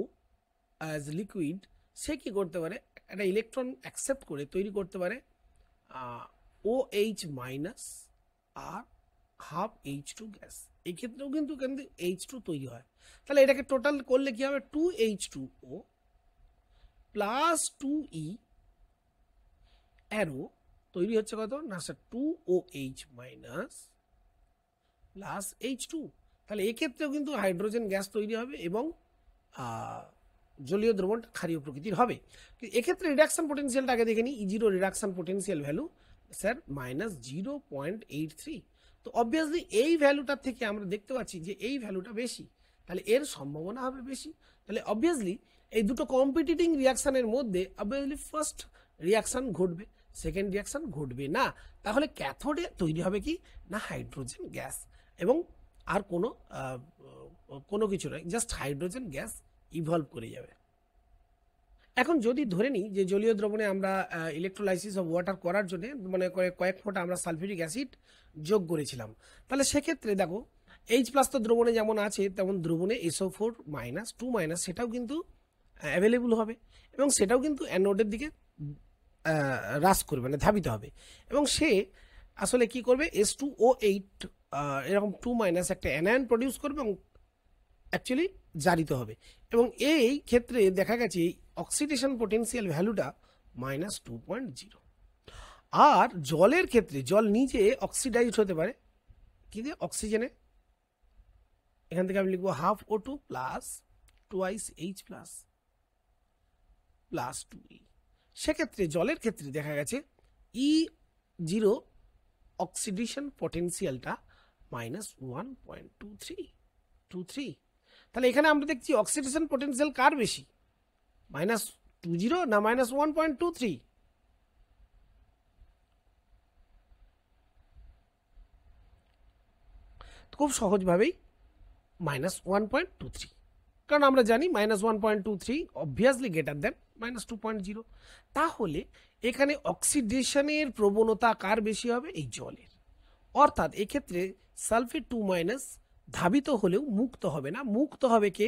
অ্যাজ লিকুইড, সে কি করতে পারে, একটা ইলেকট্রন অ্যাকসেপ্ট করে তৈরি করতে পারে OH- আর হাফ H2 গ্যাস। এই ক্ষেত্রেও কিন্তু H2 তৈরি হয়। তাহলে এটাকে টোটাল করলে কি হবে, 2H2O প্লাস 2E অ্যারো তৈরি হচ্ছে কত না স্যার, 2OH- প্লাস H2। তাহলে এক্ষেত্রেও কিন্তু হাইড্রোজেন গ্যাস তৈরি হবে এবং জলীয় দ্রবণটা ক্ষারীয় প্রকৃতির হবে। এক্ষেত্রে রিডাকশন পোটেনশিয়ালটা আগে দেখে নিই। E0 reduction potential value sir -0.83। তো অবভিয়াসলি এই ভ্যালুটার থেকে আমরা দেখতে পাচ্ছি যে এই ভ্যালুটা বেশি, তাহলে এর সম্ভাবনা হবে বেশি। তাহলে অবভিয়াসলি এই দুটো কম্পিটিটিং রিয়াকশনের মধ্যে অবভিয়াসলি ফার্স্ট রিয়াকশন ঘটবে, সেকেন্ড রিয়াকশন ঘটবে না। তাহলে ক্যাথোডে তৈরি হবে কি না, হাইড্রোজেন গ্যাস, এবং আর কোনো কিছু নয়, জাস্ট হাইড্রোজেন গ্যাস ইভলভ করে যাবে। এখন যদি ধরে নিই যে জলীয় দ্রবণে আমরা ইলেকট্রোলাইসিস অফ ওয়াটার করার জন্য মানে কয়েক ফোঁটা আমরা সালফিউরিক অ্যাসিড যোগ করেছিলাম, তাহলে সেক্ষেত্রে দেখো H+ তো দ্রবণে যেমন আছে তেমন দ্রবণে SO4- 2- সেটাও কিন্তু অ্যাভেলেবল হবে এবং সেটাও কিন্তু অ্যানোডের দিকে হ্রাস করবে, মানে ধাবিত হবে, এবং সে আসলে কি করবে, H2O8 এরকম 2- একটা অ্যানায়ন প্রডিউস করবে এবং অ্যাকচুয়ালি জারিত হবে। এবং এই ক্ষেত্রে দেখা গেছে অক্সিডেশন পোটেনশিয়াল ভ্যালুটা -2.0। আর জলের ক্ষেত্রে জল নিজে অক্সিডাইজড হতে পারে কি দিয়ে, অক্সিজেনে। এখান থেকে আমি লিখবো half O2 plus twice H+ plus 2E। সেক্ষেত্রে জলের ক্ষেত্রে দেখা গেছে E0 অক্সিডেশন পোটেনশিয়ালটা -1.23। তাহলে এখানে আমরা দেখছি অক্সিডেশন পোটেনশিয়াল কার বেশি, -20 না -1.23। খুব সহজভাবেই -1.23, কারণ আমরা জানি -1.23 অবভিয়াসলি গ্রেটার দেন -2.0। তাহলে এখানে অক্সিডেশনের প্রবণতা কার বেশি হবে? এই জলের। অর্থাৎ এক্ষেত্রে সালফেট 2- ধাবিত হলেও মুক্ত হবে না, মুক্ত হবে কে?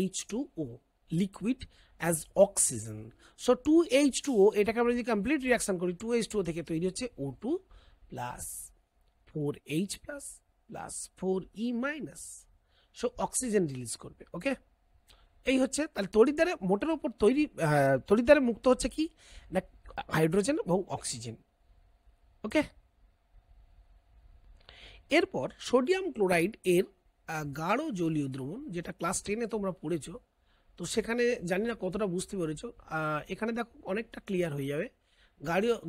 H2O, liquid as oxygen. So 2H2O, এটাকে আমরা যদি কমপ্লিট রিয়াকশন করি, 2H2O থেকে তৈরি হচ্ছে O2 plus 4H plus plus 4E-। So oxygen release করবে। ওকে, এই হচ্ছে তাহলে তড়িৎদ্বারে মোটের উপর তড়িৎদ্বারে মুক্ত হচ্ছে কি না? হাইড্রোজেন এবং অক্সিজেন। ওকে, এরপর সোডিয়াম ক্লোরাইড এর গাঢ় জলীয় দ্রবণ, যেটা ক্লাস 10-এ তোমরা পড়েছো, তো সেখানে জানি না কতটা বুঝতে পেরেছো। এখানে দেখো অনেকটা ক্লিয়ার হয়ে যাবে।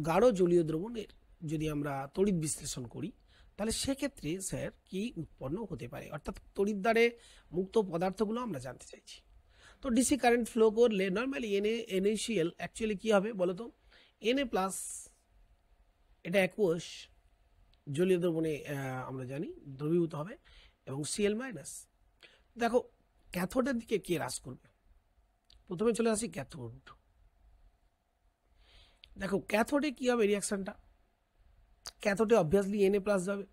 গাঢ় জলীয় দ্রবণের যদি আমরা তড়িৎ বিশ্লেষণ করি, তাহলে সেক্ষেত্রে স্যার কি উৎপন্ন হতে পারে, অর্থাৎ তড়িৎদ্বারে মুক্ত পদার্থগুলো আমরা জানতে চাইছি। তো ডিসি কারেন্ট ফ্লো করলে নর্মালি NaCl অ্যাকচুয়ালি কি হবে বলো তো? Na+, এটা অ্যাকুয়াস জলীয় দ্রবণে আমরা জানি দ্রবীভূত হবে, এবং Cl-। দেখো ক্যাথোডের দিকে কে হ্রাস করবে? প্রথমে চলে আসি ক্যাথোড। দেখো ক্যাথোডে কি হবে রিয়াকশনটা? ক্যাথোডে অবভিয়াসলি Na+ যাবে,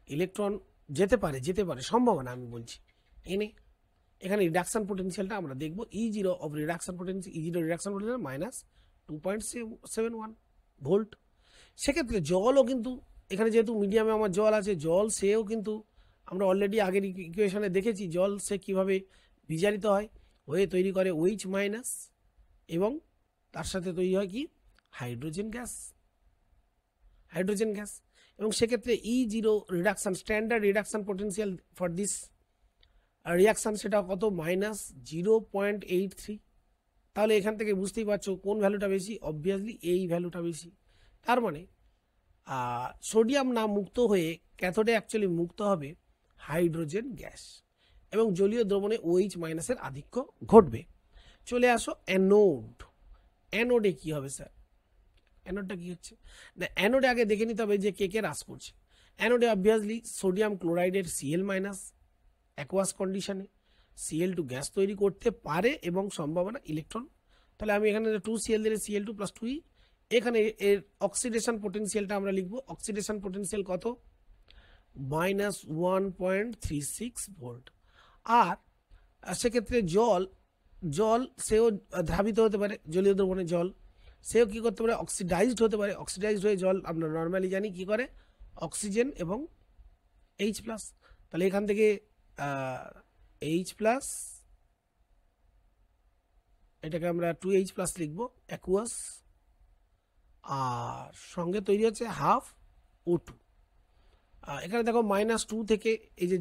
ইলেকট্রন যেতে পারে সম্ভাবনা আমি বলছি Na। এখানে রিডাকশন পোটেনশিয়ালটা আমরা দেখব, E0 of reduction potential, E0 reduction potential -2.71 volt. সেক্ষেত্রে জলও কিন্তু এখানে, যেহেতু মিডিয়ামে আমার জল আছে, জল সেও কিন্তু আমরা অলরেডি আগের ইকুয়েশনে দেখেছি জল সে কীভাবে বিজারিত হয়, হয়ে তৈরি করে OH- এবং তার সাথে তৈরি হয় কি? Hydrogen gas. এবং সেক্ষেত্রে E0 reduction, standard reduction potential for this reaction, সেটা কত? -0.83। তাহলে এখান থেকে বুঝতেই পারছো কোন ভ্যালুটা বেশি? অবভিয়াসলি এই ভ্যালুটা বেশি। তার মানে সোডিয়াম না মুক্ত হয়ে ক্যাথোডে অ্যাকচুয়ালি মুক্ত হবে হাইড্রোজেন গ্যাস, এবং জলীয় দ্রবণে OH- এর আধিক্য ঘটবে। চলে আসো অ্যানোড। অ্যানোডে কি হবে স্যার? অ্যানোডটা কি হচ্ছে না? অ্যানোডে আগে দেখে নিতে হবে যে কে কে হ্রাস করছে। অ্যানোডে অবভিয়াসলি সোডিয়াম ক্লোরাইডের Cl- অ্যাকুয়াস কন্ডিশনে Cl2 গ্যাস তৈরি করতে পারে, এবং সম্ভাবনা ইলেকট্রন। তাহলে আমি এখানে 2Cl দিলে Cl2 + 2E। এখানে এর অক্সিডেশন পোটেনশিয়ালটা আমরা লিখব, অক্সিডেশন পোটেনশিয়াল কত? -1.36 ভোল্ট। আর সেক্ষেত্রে জল সেও ধাবিত হতে পারে, জলীয় দ্রবণে জল সেও কি করতে পারে? অক্সিডাইজড হতে পারে। অক্সিডাইজড হয়ে জল আমরা নর্মালি জানি কি করে? অক্সিজেন এবং H+। তাহলে এখান থেকে H+, এটাকে আমরা 2H+ লিখবো, অ্যাকুয়াস, আর সঙ্গে তৈরি হচ্ছে হাফ O2। এখানে দেখো -2 থেকে এই যে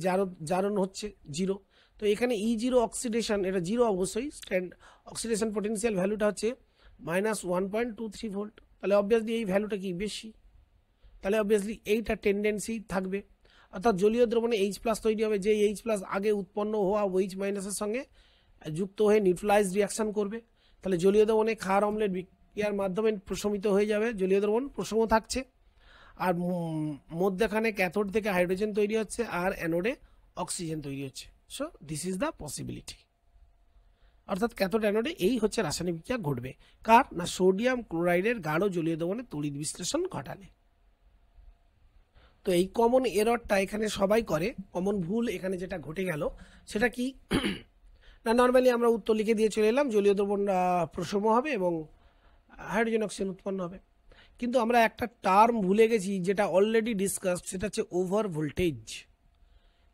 জারণ হচ্ছে 0, তো এখানে E0 অক্সিডেশন, এটা 0 অবশ্যই, অক্সিডেশন পোটেনশিয়াল ভ্যালুটা হচ্ছে -1.23 ভোল্ট। তাহলে অবভিয়াসলি এই ভ্যালুটা কি বেশি, তাহলে অবভিয়াসলি এইটা টেন্ডেন্সি থাকবে। অর্থাৎ জলীয় দ্রবণে H+ তৈরি হবে, যে H+ আগে উৎপন্ন হওয়া OH- এর সঙ্গে যুক্ত হয়ে নিউট্রালাইজ রিয়াকশন করবে। তাহলে জলীয় দ্রবণে ক্ষার অম্লের বিক্রিয়ার মাধ্যমে প্রশমিত হয়ে যাবে, জলীয় দ্রবণ প্রশম থাকছে, আর মধ্যখানে ক্যাথোড থেকে হাইড্রোজেন তৈরি হচ্ছে, আর অ্যানোডে অক্সিজেন তৈরি হচ্ছে। So this is the possibility. অর্থাৎ ক্যাথোড অ্যানোডে এই হচ্ছে রাসায়নিক বিক্রিয়া ঘটবে, কার না? সোডিয়াম ক্লোরাইডের গাঢ় জলীয় দ্রবণে তড়িৎ বিশ্লেষণ ঘটালে। তো এই কমন এররটা এখানে সবাই করে, কমন ভুল এখানে যেটা ঘটে গেল সেটা কি না? নর্মালি আমরা উত্তর লিখে দিয়ে চলে এলাম, জলীয় দ্রবণ প্রশম হবে এবং হাইড্রোজেন অক্সিজেন উৎপন্ন হবে। কিন্তু আমরা একটা টার্ম ভুলে গেছি, যেটা অলরেডি ডিসকাসড, সেটা হচ্ছে ওভার ভোল্টেজ।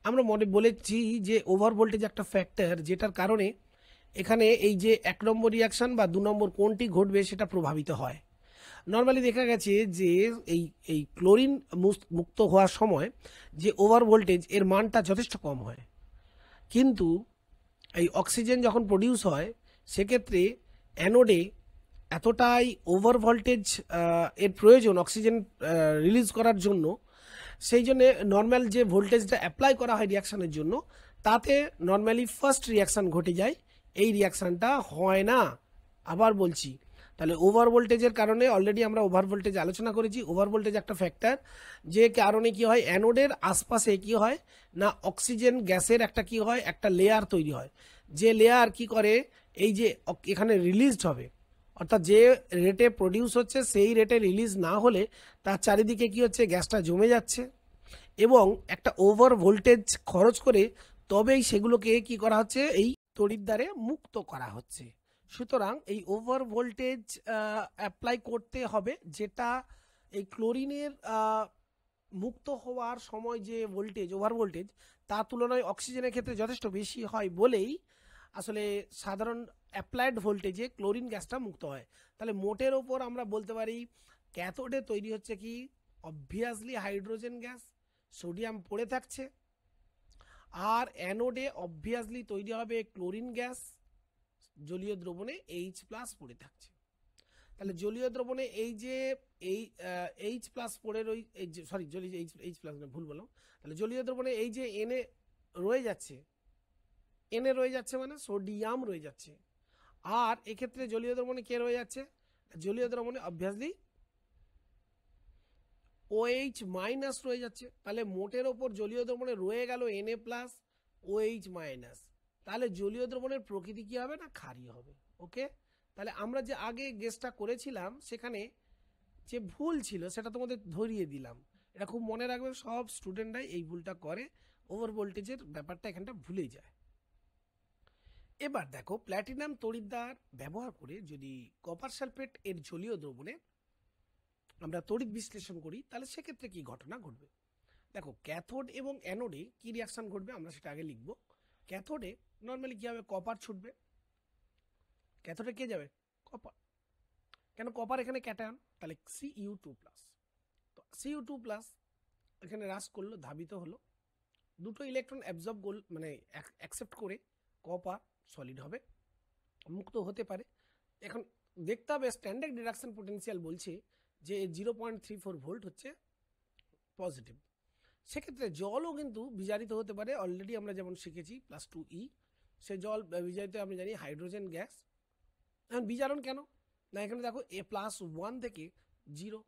আমরা বলেছি যে ওভার ভোল্টেজ একটা ফ্যাক্টর, যেটার কারণে এখানে এই যে 1 নম্বর রিয়াকশান বা 2 নম্বর কোনটি ঘটবে সেটা প্রভাবিত হয়। নর্মালি দেখা গেছে যে এই ক্লোরিন মুক্ত হওয়ার সময় যে ওভার ভোল্টেজ এর মানটা যথেষ্ট কম হয়, কিন্তু এই অক্সিজেন যখন প্রডিউস হয় সেক্ষেত্রে অ্যানোডে এতটাই ওভার ভোল্টেজ এর প্রয়োজন অক্সিজেন রিলিজ করার জন্য, সেই জন্যে নর্মাল যে ভোল্টেজটা অ্যাপ্লাই করা হয় রিয়াকশানের জন্য, তাতে নর্মালি ফার্স্ট রিয়াকশান ঘটে যায়, এই রিয়াকশানটা হয় না। আবার বলছি, তাহলে ওভার ভোল্টেজের কারণে অলরেডি আমরা ওভার ভোল্টেজ আলোচনা করেছি। ওভার ভোল্টেজ একটা ফ্যাক্টর, যে কারণে কি হয়, অ্যানোডের আশপাশে কি হয় না, অক্সিজেন গ্যাসের একটা কি হয়, একটা লেয়ার তৈরি হয়। যে লেয়ার কি করে, এই যে এখানে রিলিজড হবে, অর্থাৎ যে রেটে প্রডিউস হচ্ছে সেই রেটে রিলিজ না হলে তার চারিদিকে কি হচ্ছে, গ্যাসটা জমে যাচ্ছে এবং একটা ওভার ভোল্টেজ খরচ করে তবেই সেগুলোকে কি করা হচ্ছে, এই তড়িৎদ্বারে মুক্ত করা হচ্ছে। সুতরাং এই ওভার ভোল্টেজ অ্যাপ্লাই করতে হবে, যেটা এই ক্লোরিনের মুক্ত হওয়ার সময় যে ভোল্টেজ, ওভার ভোল্টেজ, তার তুলনায় অক্সিজেনের ক্ষেত্রে যথেষ্ট বেশি হয় বলেই আসলে সাধারণ অ্যাপ্লাইড ভোল্টেজে ক্লোরিন গ্যাসটা মুক্ত হয়। তাহলে মোটের ওপর আমরা বলতে পারি ক্যাথোডে তৈরি হচ্ছে কি, অবভিয়াসলি হাইড্রোজেন গ্যাস, সোডিয়াম পড়ে থাকছে, আর অ্যানোডে অবভিয়াসলি তৈরি হবে ক্লোরিন গ্যাস, জলীয় দ্রবণে এইচ প্লাস পড়ে থাকছে। তাহলে জলীয় দ্রবণে এই যে এই এইচ প্লাস পড়ে সরি জলীয় এইচ প্লাস ভুল বললাম। তাহলে জলীয় দ্রবণে এই যে এনে রয়ে যাচ্ছে, এনে রয়ে যাচ্ছে মানে সোডিয়াম রয়ে যাচ্ছে, আর এক্ষেত্রে জলীয় দ্রবণে কে রয়ে যাচ্ছে, জলীয় দ্রবণে অবভিয়াসলি OH মাইনাস রয়ে যাচ্ছে। তাহলে মোটের ওপর জলীয় দ্রবণে রয়ে গেল Na প্লাস OH মাইনাস, তাহলে জলীয় দ্রবণের প্রকৃতি কি হবে না, ক্ষারীয় হবে। ওকে, তাহলে আমরা যে আগে গেসটা করেছিলাম সেখানে যে ভুল ছিল সেটা তোমাদের ধরিয়ে দিলাম। এটা খুব মনে রাখবে, সব স্টুডেন্টরাই এই ভুলটা করে, ওভার ভোল্টেজের ব্যাপারটা এখানটা ভুলে যায়। এবার দেখো, প্ল্যাটিনাম তড়িৎদ্বার ব্যবহার করে যদি কপার সালফেট এর জলীয় দ্রবণে আমরা তড়িৎ বিশ্লেষণ করি, তাহলে সেক্ষেত্রে কি ঘটনা ঘটবে। দেখো, ক্যাথোড এবং অ্যানোডে কি রিয়াকশন ঘটবে আমরা সেটা আগে লিখব। ক্যাথোডে নর্মালি কি হবে, কপার ছুটবে। ক্যাথোডে কে যাবে, কপার। কেন, কপার এখানে ক্যাটায়ন, তাহলে Cu2+। তো Cu2+ এখানে হ্রাস করলো, ধাবিত হলো, দুটো ইলেকট্রন অ্যাবজর্ব মানে অ্যাকসেপ্ট করে কপার সলিড হবে, মুক্ত হতে পারে। এখন দেখতে হবে স্ট্যান্ডার্ড রিডাকশন পোটেনশিয়াল বলছে যে 0.34 ভোল্ট হচ্ছে পজিটিভ। সেক্ষেত্রে জলও কিন্তু বিজারিত হতে পারে, অলরেডি আমরা যেমন শিখেছি +2E, সে জল বিজারিত আমরা জানি হাইড্রোজেন গ্যাস। এখন বিজারণ কেন না, এখানে দেখো A+1 থেকে 0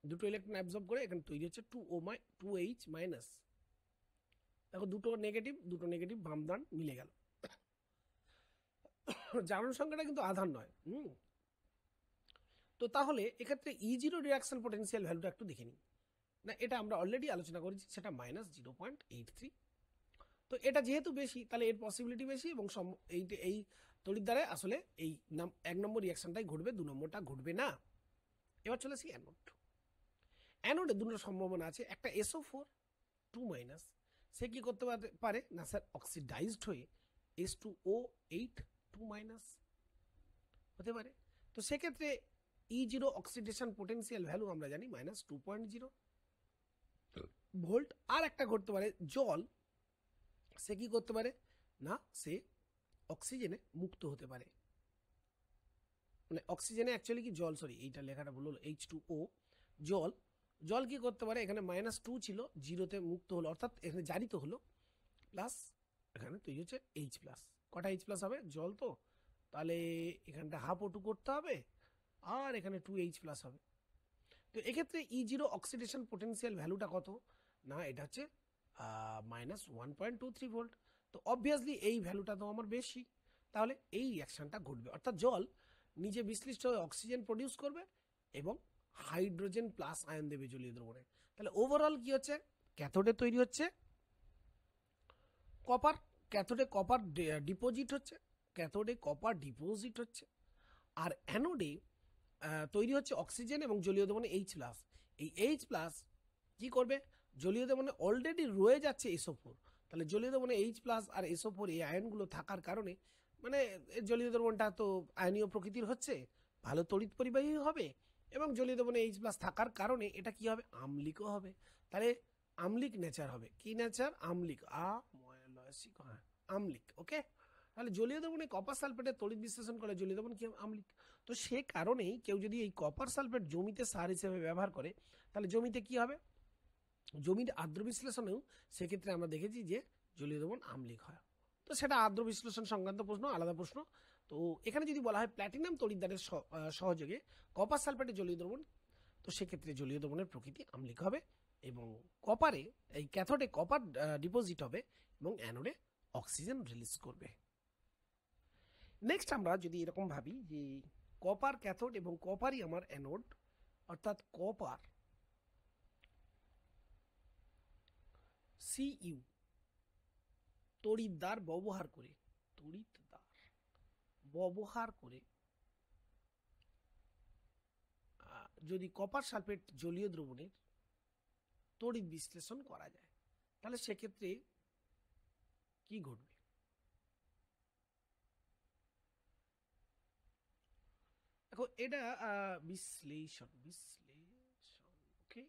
দুটো ইলেকট্রন অ্যাবজর্ব করে এখানে তৈরি হচ্ছে 2H মাইনাস। দেখো দুটো নেগেটিভ বামদান মিলে গেল। জারণ সংখ্যাটা কিন্তু আধার নয়। তো তাহলে এক্ষেত্রে E0 রিয়াকশন পোটেনশিয়াল ভ্যালুটা একটু দেখে নিই না, এটা আমরা অলরেডি আলোচনা করেছি, সেটা -0.83। তো এটা যেহেতু বেশি, তাহলে এর পসিবিলিটি বেশি এবং এই তড়িৎদ্বারে আসলে এই 1 নম্বর রিয়াকশনটাই ঘটবে, 2 নম্বরটা ঘটবে না। এবার চলে আসি অ্যানোড। অ্যানোডে দুটো সম্ভাবনা আছে, একটা SO4 2- সে কি করতে পারে না স্যার, অক্সিডাইজড হয়ে H2O8 2- হতে পারে। তো সেক্ষেত্রে E0 অক্সিডেশন পোটেনশিয়াল ভ্যালু আমরা জানি -2.0 ভোল্ট। আর একটা ঘটতে পারে, জল সে কি করতে পারে না, সে অক্সিজেনে মুক্ত হতে পারে, মানে অক্সিজেনে অ্যাকচুয়ালি কি জল, সরি এইটা লেখাটা ভুল হলো, H2O জল কি করতে পারে, এখানে -2 ছিল, 0-তে মুক্ত হলো, অর্থাৎ এখানে জারিত হলো, প্লাস এখানে তৈরি হচ্ছে H+। কটা H+ হবে, জল তো, তাহলে এখানটা ½ O2 করতে হবে, আর এখানে 2H+ হবে। তো এক্ষেত্রে E0 অক্সিডেশন পোটেনশিয়াল ভ্যালুটা কত না, এটা হচ্ছে -1.23 ভোল্ট। তো অবভিয়াসলি এই ভ্যালুটা তো আমার বেশি, তাহলে এই রিয়াকশনটা ঘটবে, অর্থাৎ জল নিজে বিশ্লিষ্ট হয়ে অক্সিজেন প্রডিউস করবে এবং হাইড্রোজেন প্লাস আয়ন দেবে জলীয় দ্রবণে। তাহলে ওভারঅল কি হচ্ছে, ক্যাথোডে তৈরি হচ্ছে কপার, ক্যাথোডে কপার ডিপোজিট হচ্ছে, আর অ্যানোডে তৈরি হচ্ছে অক্সিজেন এবং জলীয় দ্রবণে H+। এই H+ কি করবে, জলীয় দ্রবণে অলরেডি রয়ে যাচ্ছে SO4, তাহলে জলীয় দ্রবণে H+ আর SO4 এই আয়নগুলো থাকার কারণে মানে জলীয় দ্রবণটা তো আয়নীয় প্রকৃতির হচ্ছে, ভালো তড়িৎ পরিবাহী হবে, এবং জলীয় দ্রবণে H+ থাকার কারণে এটা কি হবে, আম্লিকও হবে। তাহলে আম্লিক নেচার হবে, কি নেচার, আম্লিক, আম্লিক। ওকে, তাহলে জলীয় দ্রবণে কপার সালফেটের তড়িৎ বিশ্লেষণ করে জলীয় দ্রবণ কি আম্লিক। তো সে কারণেই কেউ যদি এই কপার সালফেট জমিতে সার হিসেবে ব্যবহার করে, তাহলে জমিতে কি হবে, জমির আর্দ্র বিশ্লেষণেও সেক্ষেত্রে আমরা দেখেছি যে জলীয় দ্রবণ আম্লিক হয়। তো সেটা আর্দ্র বিশ্লেষণ সংক্রান্ত প্রশ্ন, আলাদা প্রশ্ন, তো তো এখানে যদি বলা হয় প্ল্যাটিনাম তড়িৎদ্বারের সহযোগে কপার সালফেটের জলীয় দ্রবণ, তো সেক্ষেত্রে জলীয় দ্রবণের প্রকৃতি আম্লিক হবে এবং কপারে এই ক্যাথোডে কপার ডিপোজিট হবে এবং অ্যানোডে অক্সিজেন রিলিজ করবে। নেক্সট আমরা যদি এরকম ভাবি যে কপার ক্যাথোড এবং কপারই আমার অ্যানোড, অর্থাৎ কপার সিইউ তড়িৎদ্বার ব্যবহার করে যদি কপার সালফেট জলীয় দ্রবণের তড়িৎ বিশ্লেষণ করা যায়, তাহলে সেক্ষেত্রে কি ঘটবে? দেখো এটা বিশ্লেষণ ওকে,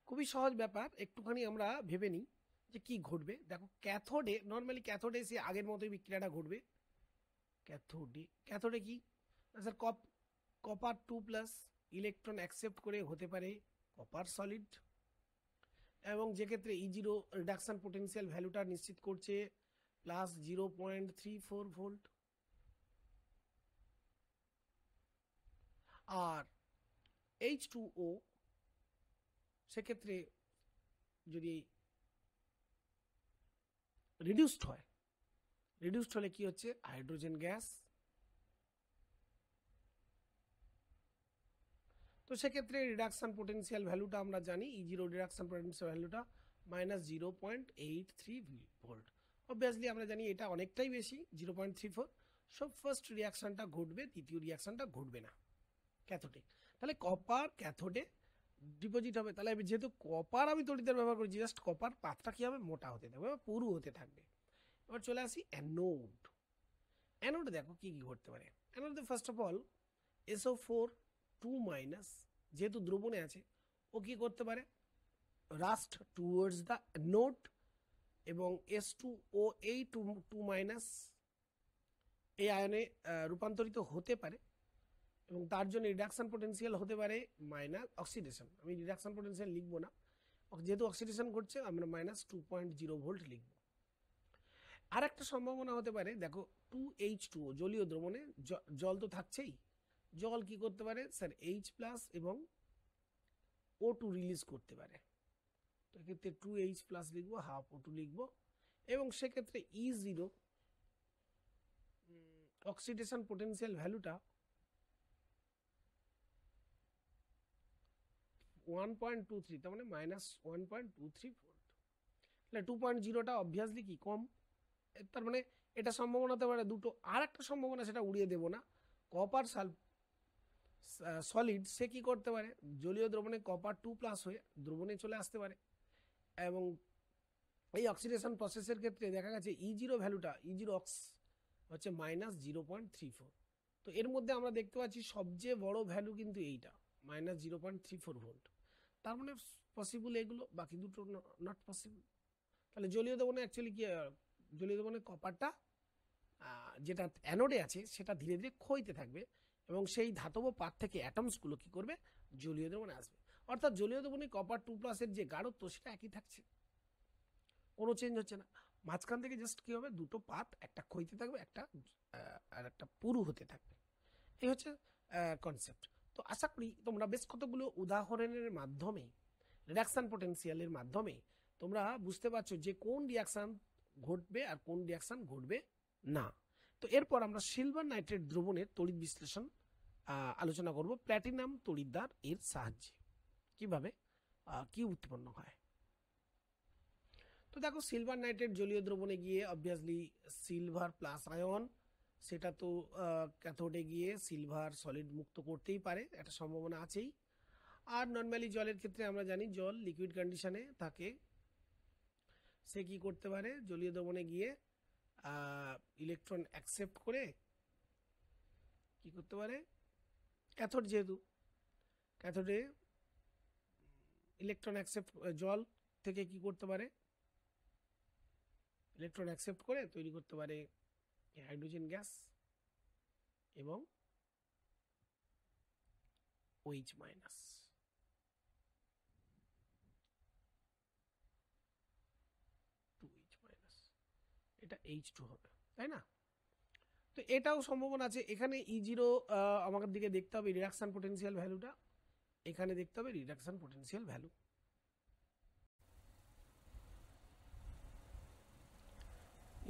খুবই সহজ ব্যাপার, একটুখানি আমরা ভেবে নিই যে কি ঘটবে। দেখো ক্যাথোডে, নর্মালি ক্যাথোডে সে আগের মতোই বিক্রিয়াটা ঘটবে। ক্যাথোডে কি স্যার, কপার 2+ ইলেকট্রন অ্যাকসেপ্ট করে হতে পারে কপার সলিড, এবং যে ক্ষেত্রে E0 রিডাকশন পোটেনশিয়াল ভ্যালুটা নিশ্চিত করছে +0.34 ভোল্ট। আর H2O সেক্ষেত্রে যদি রিডিউসড হলে কি হচ্ছে, হাইড্রোজেন গ্যাস। তো সেক্ষেত্রে রিডাকশন পোটেনশিয়াল ভ্যালুটা আমরা জানি, E0 রিডাকশন পোটেনশিয়াল ভ্যালুটা -0.83 ভোল্ট। অবভিয়াসলি আমরা জানি এটা অনেকটাই বেশি, 0.34। সব ফার্স্ট রিয়াকশনটা ঘটবে, দ্বিতীয় রিয়াকশনটা ঘটবে না ক্যাথোডে। তাহলে কপার ক্যাথোডে ডিপোজিট হবে, তাহলে যেহেতু কপার আমি তড়িৎদ্বার ব্যবহার করছি, জাস্ট কপার পাতটা কি হবে, মোটা হতে থাকবে বা পুরু হতে থাকবে। এবার চলে আসি অ্যানোড। অ্যানোডে দেখো কি কি ঘটতে পারে। অ্যানোডে ফার্স্ট অফ অল SO4 2- যেহেতু দ্রবণে আছে, ও কি করতে পারে, রাস্ট টুয়ার্ডস দ্য নোড, এবং S2O এই 2- এই আয়নে রূপান্তরিত হতে পারে, এবং তার জন্য রিডাকশন পোটেনশিয়াল হতে পারে অক্সিডেশন। আমি রিডাকশন পোটেনশিয়াল লিখবো না, যেহেতু অক্সিডেশন ঘটছে আমরা -2.0 ভোল্ট লিখবো। আর একটা সম্ভাবনা হতে পারে, দেখো 2H2O জলীয় দ্রবণে জল তো থাকছেই, জল কি করতে পারে স্যার, H+ এবং O2 রিলিজ করতে পারে। তো এক্ষেত্রে 2H+ লিখবো, হাফ O2 লিখবো, এবং সেক্ষেত্রে E0 অক্সিডেশন পোটেনশিয়াল ভ্যালুটা 1.23, তার মানে -1.23 ভোল্ট। তাহলে 2.0টা অবভিয়াসলি কি কম, তার মানে এটা সম্ভাবনা হতে পারে দুটো। আর একটা সম্ভাবনা, সেটা উড়িয়ে দেব না, কপার সলিড সে কি করতে পারে, জলীয় দ্রবণে কপার 2+ হয়ে দ্রবণে চলে আসতে পারে, এবং এই অক্সিডেশন প্রসেসের ক্ষেত্রে দেখা গেছে E0 ভ্যালুটা, E0 অক্স হচ্ছে -0.34। তো এর মধ্যে আমরা দেখতে পাচ্ছি সবচেয়ে বড় ভ্যালু কিন্তু এইটা, -0.34 ভোল্ট। তার মানে পসিবল এগুলো, বাকি দুটো নট পসিবল। তাহলে জলীয় দ্রবণে অ্যাকচুয়ালি কি, জলীয় দ্রবণে কপারটা যেটা অ্যানোডে আছে সেটা ধীরে ধীরে ক্ষয়তে থাকবে, এবং সেই ধাতব পাত থেকে অ্যাটমসগুলো কি করবে, জলীয় দ্রবণে আসবে। অর্থাৎ জলীয় দ্রবণে কপার 2+ যে গাঢ়ত্ব সেটা একই থাকছে, কোনো চেঞ্জ হচ্ছে না। মাঝখান থেকে জাস্ট কি হবে, দুটো পাত, একটা ক্ষয়তে থাকবে, একটা আর একটা পুরু হতে থাকবে। এই হচ্ছে কনসেপ্ট। তো আশা করি তোমরা বেশ কতগুলো উদাহরণের মাধ্যমে, রিডাকশন পোটেনশিয়ালের মাধ্যমে তোমরা বুঝতে পারছো যে কোন রিয়াকশন ঘটবে আর কোন রিয়াকশন ঘটবে না। তো এরপর আমরা সিলভার নাইট্রেট দ্রবণের তড়িৎ বিশ্লেষণ আলোচনা করব প্ল্যাটিনাম তড়িৎদ্বার এর সাহায্যে, কিভাবে কি উৎপন্ন হয়। তো দেখো সিলভার নাইট্রেট জলীয় দ্রবণে গিয়ে অবভিয়াসলি সিলভার প্লাস আয়ন, সেটা তো ক্যাথোডে গিয়ে সিলভার সলিড মুক্ত করতেই পারে, একটা সম্ভাবনা আছেই। আর নর্মালি জলের ক্ষেত্রে আমরা জানি জল লিকুইড কন্ডিশনে থাকে, সে কি করতে পারে, জলীয় দ্রবণে গিয়ে ইলেকট্রন অ্যাকসেপ্ট করে কি করতে পারে, ক্যাথোড যেহেতু, ক্যাথোডে ইলেকট্রন অ্যাকসেপ্ট, জল থেকে কি করতে পারে, ইলেকট্রন অ্যাকসেপ্ট করে তৈরি করতে পারে হাইড্রোজেন গ্যাস এবং OH-, এটা H2 হবে, তাই না? তো তো এটাও সম্ভাবনা আছে। এখানে E0 আমাদের দিকে দেখতে হবে রিডাকশন পোটেনশিয়াল ভ্যালুটা, এখানে দেখতে হবে reduction potential value.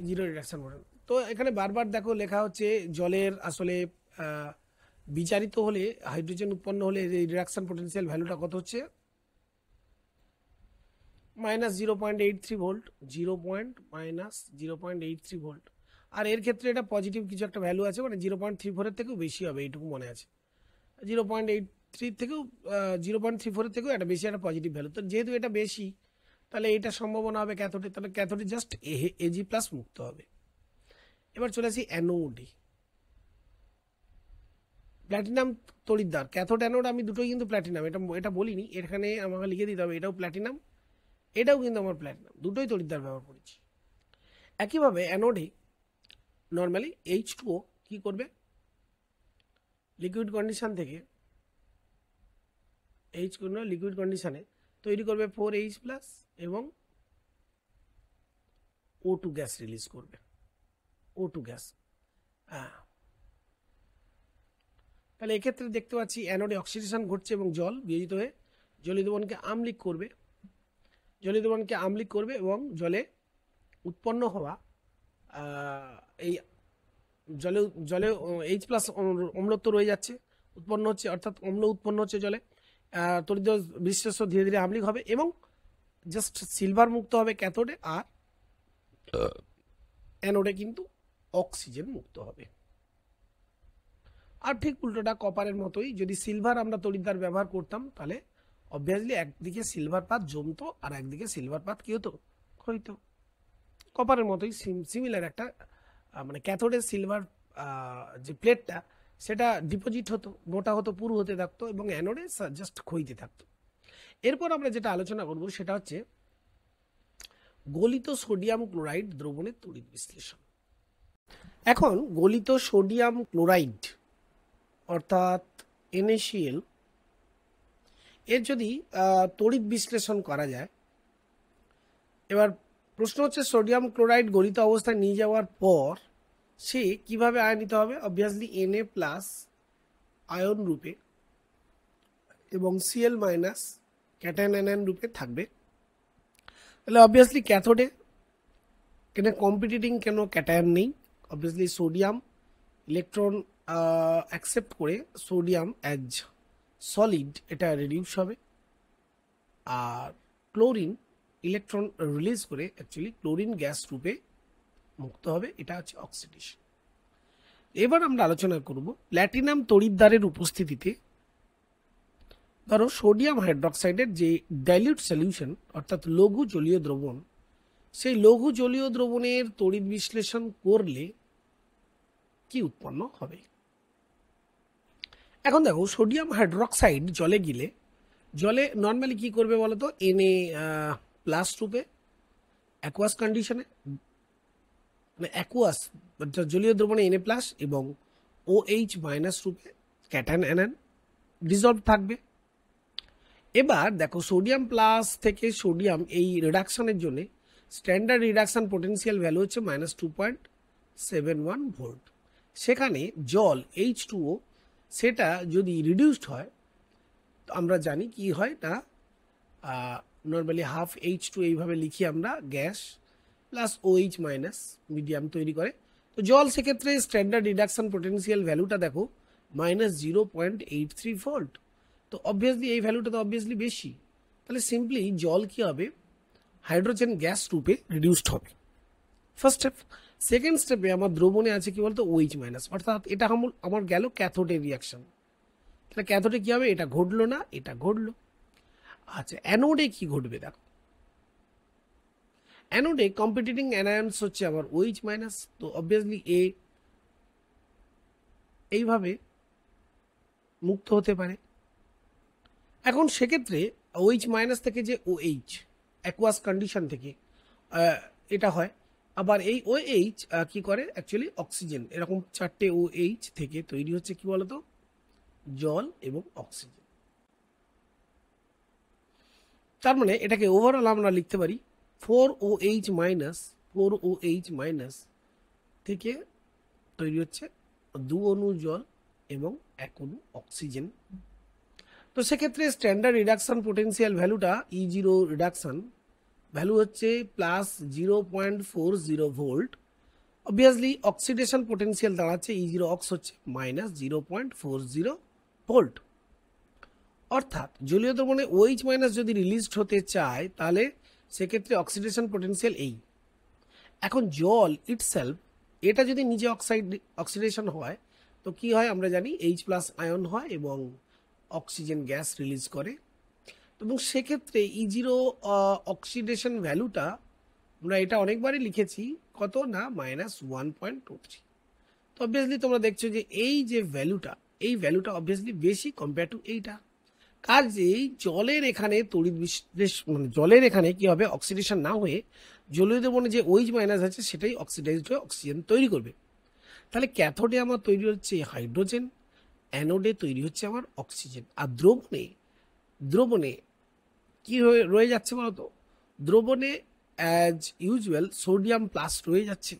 Zero reduction potential, তো এখানে বারবার দেখো লেখা হচ্ছে জলের আসলে বিচারিত হলে হাইড্রোজেন উৎপন্ন হলে রিডাকশন পোটেনশিয়াল ভ্যালুটা কত হচ্ছে -0.83 ভোল্ট, -0.83 ভোল্ট। আর এর ক্ষেত্রে এটা পজিটিভ কিছু একটা ভ্যালু আছে, মানে 0.34-এর থেকেও বেশি হবে, এইটুকু মনে আছে। 0.83 থেকেও 0.34-এর থেকেও একটা বেশি একটা পজিটিভ ভ্যালু। তো যেহেতু এটা বেশি, তাহলে এইটা সম্ভাবনা হবে ক্যাথোডে, তাহলে ক্যাথোডে জাস্ট Ag+ মুক্ত হবে। এবার চলে আসি অ্যানোডে। প্ল্যাটিনাম তড়িৎদ্বার, ক্যাথোড অ্যানোড আমি দুটোই কিন্তু প্ল্যাটিনাম, এটা বলিনি, এখানে আমাকে লিখে দিতে হবে এটাও প্ল্যাটিনাম, এটাও কিন্তু আমার প্ল্যাটিনাম, দুটোই তড়িৎদ্বার ব্যবহার করেছি। একইভাবে অ্যানোডে নর্মালি H2O কি করবে, লিকুইড কন্ডিশন থেকে লিকুইড কন্ডিশনে তৈরি করবে 4H+ এবং O2 গ্যাস রিলিজ করবে, O2 গ্যাস। হ্যাঁ, তাহলে এক্ষেত্রে দেখতে পাচ্ছি অ্যানোডে অক্সিডেশন ঘটছে এবং জল বিয়োজিত হয়ে জলীয় দ্রবণকে আম্লিক করবে, এবং জলে উৎপন্ন হওয়া এই জলে H+ অম্লত্ব রয়ে যাচ্ছে, উৎপন্ন হচ্ছে, অর্থাৎ অম্ল উৎপন্ন হচ্ছে জলে, তড়িৎ বিশ্লেষ্য ধীরে ধীরে আম্লিক হবে এবং জাস্ট সিলভার মুক্ত হবে ক্যাথোডে, আর অ্যানোডে কিন্তু অক্সিজেন মুক্ত হবে। আর ঠিক উল্টোটা কপারের মতোই, যদি সিলভার আমরা তড়িৎদ্বার ব্যবহার করতাম তাহলে অবভিয়াসলি একদিকে সিলভার পাত জমতো আর একদিকে সিলভার পাত কি হতো, ক্ষয়িত। কপারের মতোই সিমিলার একটা, মানে ক্যাথোডের সিলভার যে প্লেটটা সেটা ডিপোজিট হতো, মোটা হতো, পুরু হতে থাকতো, এবং অ্যানোডে জাস্ট ক্ষয়িতে থাকতো। এরপর আমরা যেটা আলোচনা করব সেটা হচ্ছে গলিত সোডিয়াম ক্লোরাইড দ্রবণের তড়িৎ বিশ্লেষণ। এখন গলিত সোডিয়াম ক্লোরাইড অর্থাৎ NaCl এর যদি তড়িৎ বিশ্লেষণ করা যায়, এবার প্রশ্ন হচ্ছে সোডিয়াম ক্লোরাইড গলিত অবস্থায় নিয়ে যাওয়ার পর সে কিভাবে আয়নিত হবে। অবভিয়াসলি Na+ আয়ন রূপে এবং Cl- ক্যাটায়ন anion রূপে থাকবে। তাহলে অবভিয়াসলি ক্যাথোডে এখানে কম্পিটিটিং কোনো ক্যাটায়ন নেই, অবভিয়াসলি সোডিয়াম ইলেকট্রন অ্যাকসেপ্ট করে সোডিয়াম অ্যাজ সলিড এটা রিডিউস হবে, আর ক্লোরিন ইলেকট্রন রিলিজ করে অ্যাকচুয়ালি ক্লোরিন গ্যাস রূপে মুক্ত হবে, এটা হচ্ছে অক্সিডেশন। এবার আমরা আলোচনা করব প্ল্যাটিনাম তড়িৎদ্বারের উপস্থিতিতে ধরো সোডিয়াম হাইড্রোক্সাইডের যে ডাইলিউট সলিউশন অর্থাৎ লঘু জলীয় দ্রবণ, সেই লঘু জলীয় দ্রবণের তড়িৎ বিশ্লেষণ করলে কি উৎপন্ন হবে। এখন দেখো সোডিয়াম হাইড্রোক্সাইড জলে গেলে জলে নর্মালি কি করবে বলতো, Na+ রূপে অ্যাকুয়াস কন্ডিশনে, মানে অ্যাকুয়াস জলীয় দ্রবণে Na+ এবং OH- রূপে ক্যাটায়ন anion ডিজলভ থাকবে। এবার দেখো সোডিয়াম প্লাস থেকে সোডিয়াম এই রিডাকশনের জন্য স্ট্যান্ডার্ড রিডাকশন পোটেনশিয়াল ভ্যালু হচ্ছে -2.71 ভোল্ট। সেখানে জল H2O সেটা যদি রিডিউসড হয়, তো আমরা জানি কি হয় না, নর্মালি হাফ H2 এইভাবে লিখি আমরা, গ্যাস প্লাস OH- মিডিয়াম তৈরি করে। তো জল সেক্ষেত্রে স্ট্যান্ডার্ড রিডাকশন পোটেনশিয়াল ভ্যালুটা দেখো -0.83 ভোল্ট। তো অবভিয়াসলি এই ভ্যালুটা তো অবভিয়াসলি বেশি, তাহলে সিম্পলি জল কি হবে, হাইড্রোজেন গ্যাস রূপে রিডিউসড হবে, ফার্স্ট স্টেপ। সেকেন্ড স্টেপে আমার দ্রবণে আছে কি বলতো OH-, অর্থাৎ এটা আমার গেল ক্যাথোডের রিয়াকশন। তাহলে ক্যাথোডে কি হবে, এটা ঘটলো না, এটা ঘটলো। আচ্ছা অ্যানোডে কি ঘটবে দেখো, অ্যানোডে কম্পিটিটিং অ্যানায়ন্স হচ্ছে আবার OH-, তো অবভিয়াসলি এইভাবে মুক্ত হতে পারে। এখন সেক্ষেত্রে OH- থেকে যে OH অ্যাকুয়াস কন্ডিশন থেকে এটা হয়, আবার এই OH কি করে অ্যাকচুয়ালি অক্সিজেন, এরকম 4টে OH থেকে তৈরি হচ্ছে কি বলতো, জল এবং অক্সিজেন। তার মানে এটাকে ওভারঅল আমরা লিখতে পারি 4OH- থেকে তৈরি হচ্ছে 2 অণু জল এবং 1 অণু অক্সিজেন। তো সেক্ষেত্রে স্ট্যান্ডার্ড রিডাকশন পোটেনশিয়াল ভ্যালুটা E0 রিডাকশন ভ্যালু হচ্ছে +0.40 ভোল্ট। অবভিয়াসলি অক্সিডেশন পোটেনশিয়াল দাঁড়াচ্ছে E0 অক্স হচ্ছে -0.40 ভোল্ট। অর্থাৎ জলীয় দ্রবণে OH মাইনাস যদি রিলিজড হতে চায় তাহলে সেক্ষেত্রে অক্সিডেশন পোটেনশিয়াল এই। এখন জল ইটসেলফ এটা যদি নিজে অক্সিডেশন হয় তো কি হয় আমরা জানি H+ আয়ন হয় এবং অক্সিজেন গ্যাস রিলিজ করে। এবং সেক্ষেত্রে E0 অক্সিডেশন ভ্যালুটা আমরা এটা অনেকবারই লিখেছি কত না -1.23। তো অবভিয়াসলি তোমরা দেখছো যে এই যে ভ্যালুটা এই ভ্যালুটা অবভিয়াসলি বেশি কম্পেয়ার টু এইটা। কাজেই জলের এখানে তড়িৎ মানে জলের এখানে কি হবে অক্সিডেশন না হয়ে জলীয় দ্রবণে যে OH মাইনাস আছে সেটাই অক্সিডাইজড হয়ে অক্সিজেন তৈরি করবে। তাহলে ক্যাথোডে আমার তৈরি হচ্ছে হাইড্রোজেন, অ্যানোডে তৈরি হচ্ছে আমার অক্সিজেন। আর দ্রবণে কি রয়ে যাচ্ছে বলতো, দ্রবণে অ্যাজ ইউজুয়াল সোডিয়াম প্লাস রয়ে যাচ্ছে।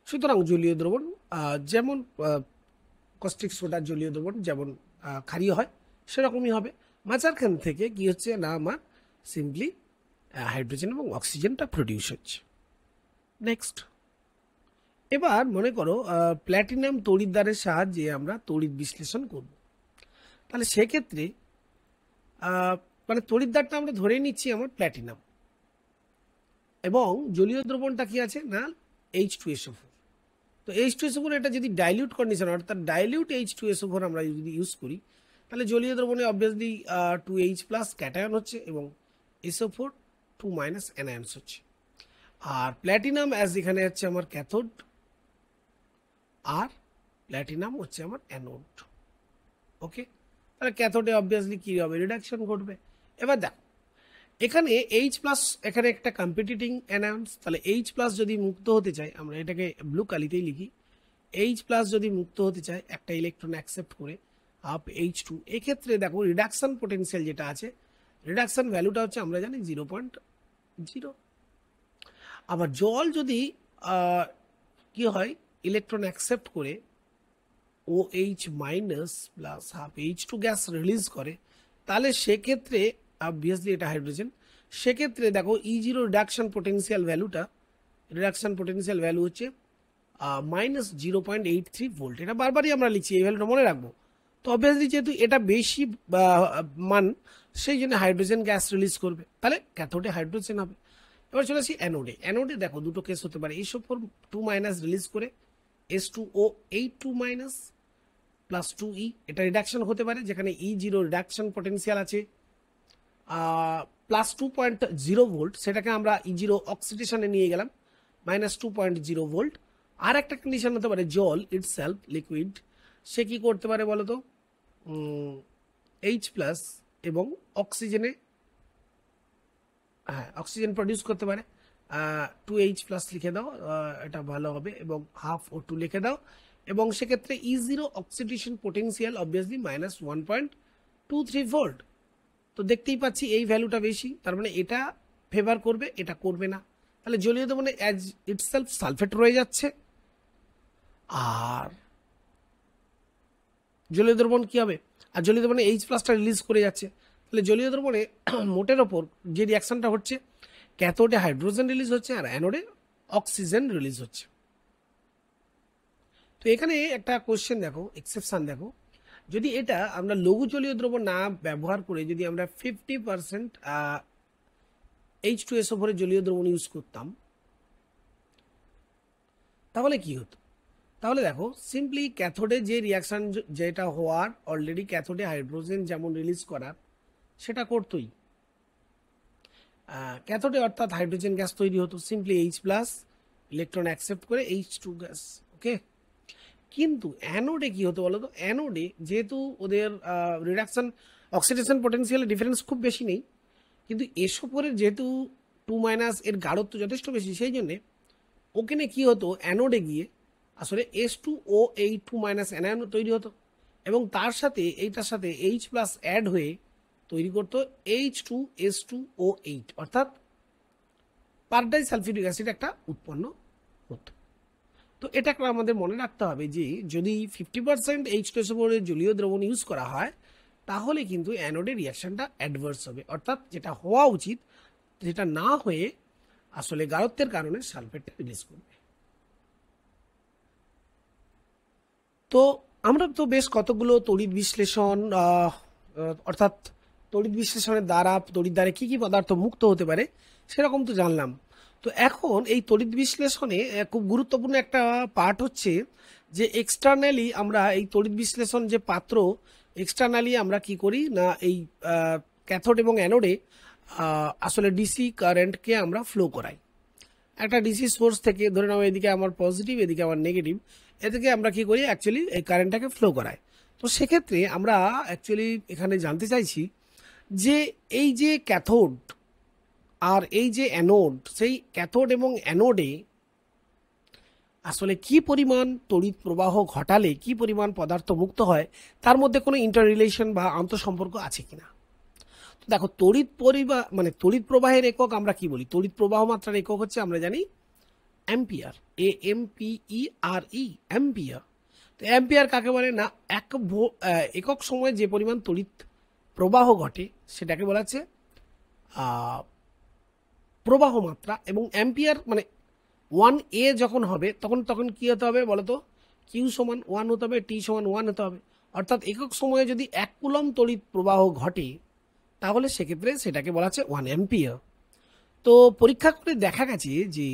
সুতরাং জলীয় দ্রবণ যেমন কস্টিক সোডার জলীয় দ্রবণ যেমন ক্ষারীয় হয় সেরকমই হবে। মাঝখান থেকে কি হচ্ছে না আমার সিম্পলি হাইড্রোজেন এবং অক্সিজেনটা প্রডিউস হচ্ছে। নেক্সট, এবার মনে করো প্ল্যাটিনাম তড়িৎদ্বারের সাহায্যে আমরা তড়িৎ বিশ্লেষণ করব। তাহলে সেক্ষেত্রে মানে তড়িৎদ্বারটা আমরা ধরে নিচ্ছি আমার প্ল্যাটিনাম এবং জলীয় দ্রবণটা কি আছে না H2SO4। তো H2SO4 এটা যদি ডাইলিউট কন্ডিশন অর্থাৎ ডাইলিউট H2SO4 আমরা যদি ইউজ করি তাহলে জলীয় দ্রবণে অবভিয়াসলি 2H+ ক্যাটায়ন হচ্ছে এবং SO4 2- অ্যানায়ন্স হচ্ছে। আর প্ল্যাটিনাম অ্যাজ এখানে হচ্ছে আমার ক্যাথোড আর প্ল্যাটিনাম হচ্ছে আমার অ্যানোড। ওকে, তাহলে ক্যাথোডে অবভিয়াসলি কি হবে রিডাকশন ঘটবে। এবার দেখো এখানে H+ এখানে একটা কম্পিটিটিং অ্যানায়ন্স, তাহলে H+ যদি মুক্ত হতে চায় আমরা এটাকে ব্লু কালিতেই লিখি, H+ যদি মুক্ত হতে চায় একটা ইলেকট্রন অ্যাকসেপ্ট করে হাফ H2, এক্ষেত্রে দেখো রিডাকশন পোটেনশিয়াল যেটা আছে রিডাকশন ভ্যালুটা হচ্ছে আমরা জানি 0.0। আবার জল যদি কি হয় ইলেকট্রন অ্যাকসেপ্ট করে OH- plus half H2 gas release করে তাহলে সেক্ষেত্রে অবভিয়াসলি এটা হাইড্রোজেন। সেক্ষেত্রে দেখো E0 রিডাকশন পোটেনশিয়াল ভ্যালু হচ্ছে -0.83 ভোল্ট। এটা বারবারই আমরা লিখছি, এই ভ্যালুটা মনে রাখবো। তো অবভিয়াসলি যেহেতু এটা বেশি মান সেই জন্য হাইড্রোজেন গ্যাস রিলিজ করবে, তাহলে ক্যাথোডে হাইড্রোজেন হবে। এবার চলে আসি অ্যানোডে দেখো দুটো কেস হতে পারে, SO4 2- রিলিজ করে H2O8 2- প্লাস 2E, এটা রিডাকশন হতে পারে যেখানে E0 রিডাকশন পোটেনশিয়াল আছে +2.0 ভোল্ট, সেটাকে আমরা E0 অক্সিডেশনে নিয়ে গেলাম -2.0 ভোল্ট। আর একটা কন্ডিশন হতে পারে জল ইটসেলফ লিকুইড, সে কি করতে পারে বলতো H+ এবং অক্সিজেনে অক্সিজেন প্রডিউস করতে পারে। 2H+ লিখে দাও, এটা ভালো হবে, এবং হাফ O2 লিখে দাও। এবং সেক্ষেত্রে E0 oxidation potential obviously -1.23 volt. তো দেখতেই পাচ্ছি এই ভ্যালুটা বেশি, তার মানে এটা ফেভার করবে, এটা করবে না। তাহলে জলীয় দ্রবণে অ্যাজ ইটসেলফ সালফেট রয়ে যাচ্ছে। আর জলীয় দ্রবণ কি হবে, আর জলীয় দ্রবণে H+টা রিলিজ করে যাচ্ছে। তাহলে জলীয় দ্রবণে মোটের ওপর যে রিয়াকশনটা হচ্ছে ক্যাথোডে হাইড্রোজেন রিলিজ হচ্ছে আর অ্যানোডে অক্সিজেন রিলিজ হচ্ছে। তো এখানে একটা কোশ্চেন দেখো, এক্সেপশন দেখো, যদি এটা আমরা লঘু জলীয় দ্রবণ না ব্যবহার করে যদি আমরা 50% H2SO4 জলীয় দ্রবণ ইউজ করতাম তাহলে কি হতো। তাহলে দেখো সিম্পলি ক্যাথোডে যে রিয়াকশন যেটা হওয়ার অলরেডি ক্যাথোডে হাইড্রোজেন যেমন রিলিজ করার সেটা করতোই, ক্যাথোডে অর্থাৎ হাইড্রোজেন গ্যাস তৈরি হতো, সিম্পলি H+ ইলেকট্রন অ্যাকসেপ্ট করে H2 গ্যাস। ওকে, কিন্তু অ্যানোডে কি হতো বলতো, অ্যানোডে যেহেতু ওদের রিডাকশন অক্সিডেশন পোটেনশিয়ালের ডিফারেন্স খুব বেশি নেই, কিন্তু SO4 এর যেহেতু 2- এর গাঢ়ত্ব যথেষ্ট বেশি, সেই জন্যে ওখানে কি হতো অ্যানোডে গিয়ে আসলে H2O8 2- অ্যানায়ন তৈরি হতো এবং তার সাথে এইটার সাথে H+ অ্যাড হয়ে তৈরি করতো H2S2O8 অর্থাৎ পারডাই সালফিউরিক অ্যাসিড একটা উৎপন্ন হতো। তো এটা একটা আমাদের মনে রাখতে হবে যে যদি 50% H2SO4 এর জলীয় দ্রবণ ইউজ করা হয় তাহলে কিন্তু অ্যানোডের রিয়াকশনটা অ্যাডভার্স হবে, অর্থাৎ যেটা হওয়া উচিত যেটা না হয়ে আসলে গাঢ়ত্বের কারণে সালফেটটা রিলিজ করবে। তো আমরা তো বেশ কতগুলো তড়িৎ বিশ্লেষণ অর্থাৎ তড়িৎ বিশ্লেষণের দ্বারা তড়িৎ দ্বারা কি কি পদার্থ মুক্ত হতে পারে সেরকম তো জানলাম। তো এখন এই তড়িৎ বিশ্লেষণে খুব গুরুত্বপূর্ণ একটা পার্ট হচ্ছে যে এক্সটার্নালি আমরা এই তড়িৎ বিশ্লেষণ যে পাত্র এক্সটার্নালি আমরা কি করি না এই ক্যাথোড এবং অ্যানোডে আসলে ডিসি কারেন্টকে আমরা ফ্লো করাই। একটা ডিসি সোর্স থেকে ধরে নাও এদিকে আমার পজিটিভ এদিকে আমার নেগেটিভ, এদিকে আমরা কি করি অ্যাকচুয়ালি এই কারেন্টটাকে ফ্লো করাই। তো সেক্ষেত্রে আমরা অ্যাকচুয়ালি এখানে জানতে চাইছি যে এই যে ক্যাথোড আর এই যে অ্যানোড, সেই ক্যাথোড এবং অ্যানোডে আসলে কি পরিমাণ তড়িৎ প্রবাহ ঘটালে কি পরিমাণ পদার্থ মুক্ত হয়, তার মধ্যে কোনো ইন্টার রিলেশন বা আন্তঃসম্পর্ক আছে কিনা। তো দেখো তড়িৎ তড়িৎ প্রবাহের একক আমরা কি বলি, তড়িৎ প্রবাহ মাত্রার একক হচ্ছে আমরা জানি অ্যাম্পিয়ার, AMPERE, অ্যাম্পিয়ার। তো অ্যাম্পিয়ার কাকে বলে না, একক সময়ে যে পরিমাণ তড়িৎ প্রবাহ ঘটে সেটাকে বলা হচ্ছে প্রবাহ মাত্রা। এবং অ্যাম্পিয়ার মানে 1A যখন হবে তখন কি হতে হবে বলতো, কিউ সমান 1 হতে হবে, টি সমান 1 হতে হবে। অর্থাৎ একক সময়ে যদি 1 কুলম্ব তড়িৎ প্রবাহ ঘটে তাহলে সেক্ষেত্রে সেটাকে বলা হচ্ছে 1 অ্যাম্পিয়ার। তো পরীক্ষা করে দেখা গেছে যে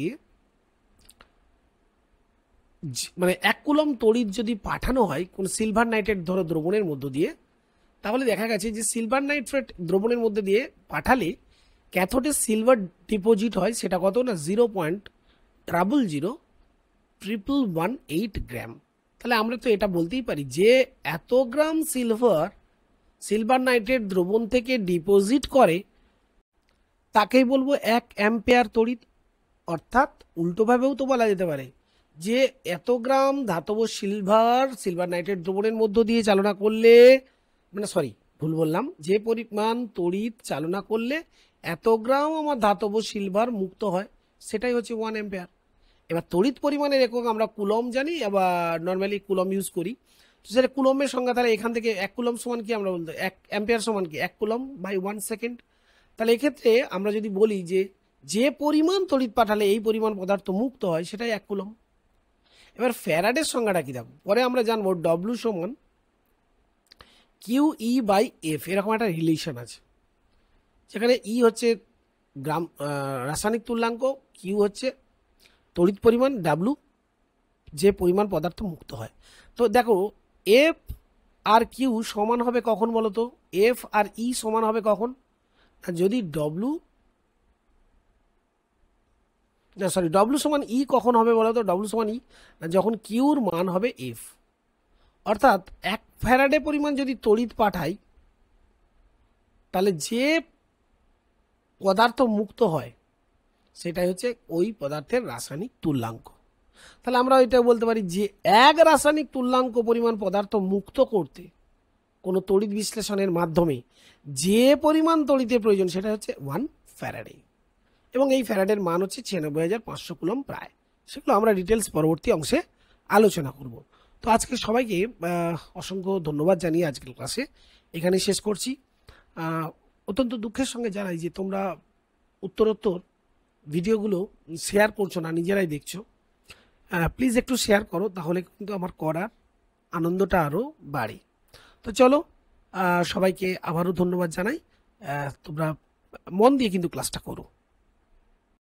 1 কুলম্ব তড়িৎ যদি পাঠানো হয় কোন সিলভার নাইট্রেট ধরো দ্রবণের মধ্য দিয়ে, তাহলে দেখা গেছে যে সিলভার নাইট্রেট দ্রবণের মধ্যে দিয়ে পাঠালে ক্যাথোডে সিলভার ডিপোজিট হয় সেটা কত না 0.0001118 গ্রাম। তাহলে আমরা তো এটা বলতেই পারি যে এত গ্রাম সিলভার নাইট্রেট দ্রবণ থেকে ডিপোজিট করে তাকেই বলবো 1 অ্যাম্পিয়ার তড়িৎ। অর্থাৎ উল্টোভাবেও তো বলা যেতে পারে যে এত গ্রাম ধাতব সিলভার নাইট্রেট দ্রবণের মধ্য দিয়ে চালনা করলে, ভুল বললাম, যে পরিমাণ তড়িৎ চালনা করলে এত গ্রাম আমার ধাতব সিলভার মুক্ত হয় সেটাই হচ্ছে 1 অ্যাম্পিয়ার। এবার তড়িৎ পরিমাণের একক আমরা কুলম জানি, আবার নর্মালি কুলম ইউজ করি। তো সেটা কুলমের সংজ্ঞা, তাহলে এখান থেকে 1 কুলম সমান কি আমরা বলতে 1 অ্যাম্পিয়ার সমান কি 1 কুলম বাই 1 সেকেন্ড। তাহলে এক্ষেত্রে আমরা যদি বলি যে পরিমাণ তড়িৎ পাঠালে এই পরিমাণ পদার্থ মুক্ত হয় সেটাই 1 কুলম। এবার ফ্যারাডের সংজ্ঞাটা কি দেখো, পরে আমরা জানবো ডব্লিউ সমান QE বাই এফ, এরকম একটা রিলেশন আছে যেখানে ই হচ্ছে রাসায়নিক তুল্যাঙ্ক, কিউ হচ্ছে তড়িৎ পরিমাণ, ডাব্লু যে পরিমাণ পদার্থ মুক্ত হয়। তো দেখো এফ আর কিউ সমান হবে কখন বলো তো, এফ আর ই সমান হবে কখন, যদি ডব্লু সমান ই কখন হবে বলো তো, ডব্লু সমান ই যখন কিউর মান হবে এফ। অর্থাৎ 1 ফ্যারাডে পরিমাণ যদি তড়িৎ পাঠাই তাহলে যে পদার্থ মুক্ত হয় সেটাই হচ্ছে ওই পদার্থের রাসায়নিক তুল্যাঙ্ক। তাহলে আমরা এটা বলতে পারি যে 1 রাসায়নিক তুল্যাঙ্ক পরিমাণ পদার্থ মুক্ত করতে কোনো তড়িৎ বিশ্লেষণের মাধ্যমে যে পরিমাণ তড়িতের প্রয়োজন সেটা হচ্ছে 1 ফ্যারাডে। এবং এই ফ্যারাডের মান হচ্ছে 96,500 কুলম প্রায়। সেগুলো আমরা ডিটেলস পরবর্তী অংশে আলোচনা করব। তো আজকে সবাইকে অসংখ্য ধন্যবাদ জানিয়ে আজকের ক্লাসে এখানে শেষ করছি। অত্যন্ত দুঃখের সঙ্গে জানাই যে তোমরা উত্তরোত্তর ভিডিওগুলো শেয়ার করছো না, নিজেরাই দেখছো। প্লিজ একটু শেয়ার করো, তাহলে কিন্তু আমার করার আনন্দটা আরও বাড়ে। তো চলো, সবাইকে আবারও ধন্যবাদ জানাই। তোমরা মন দিয়ে কিন্তু ক্লাসটা করো।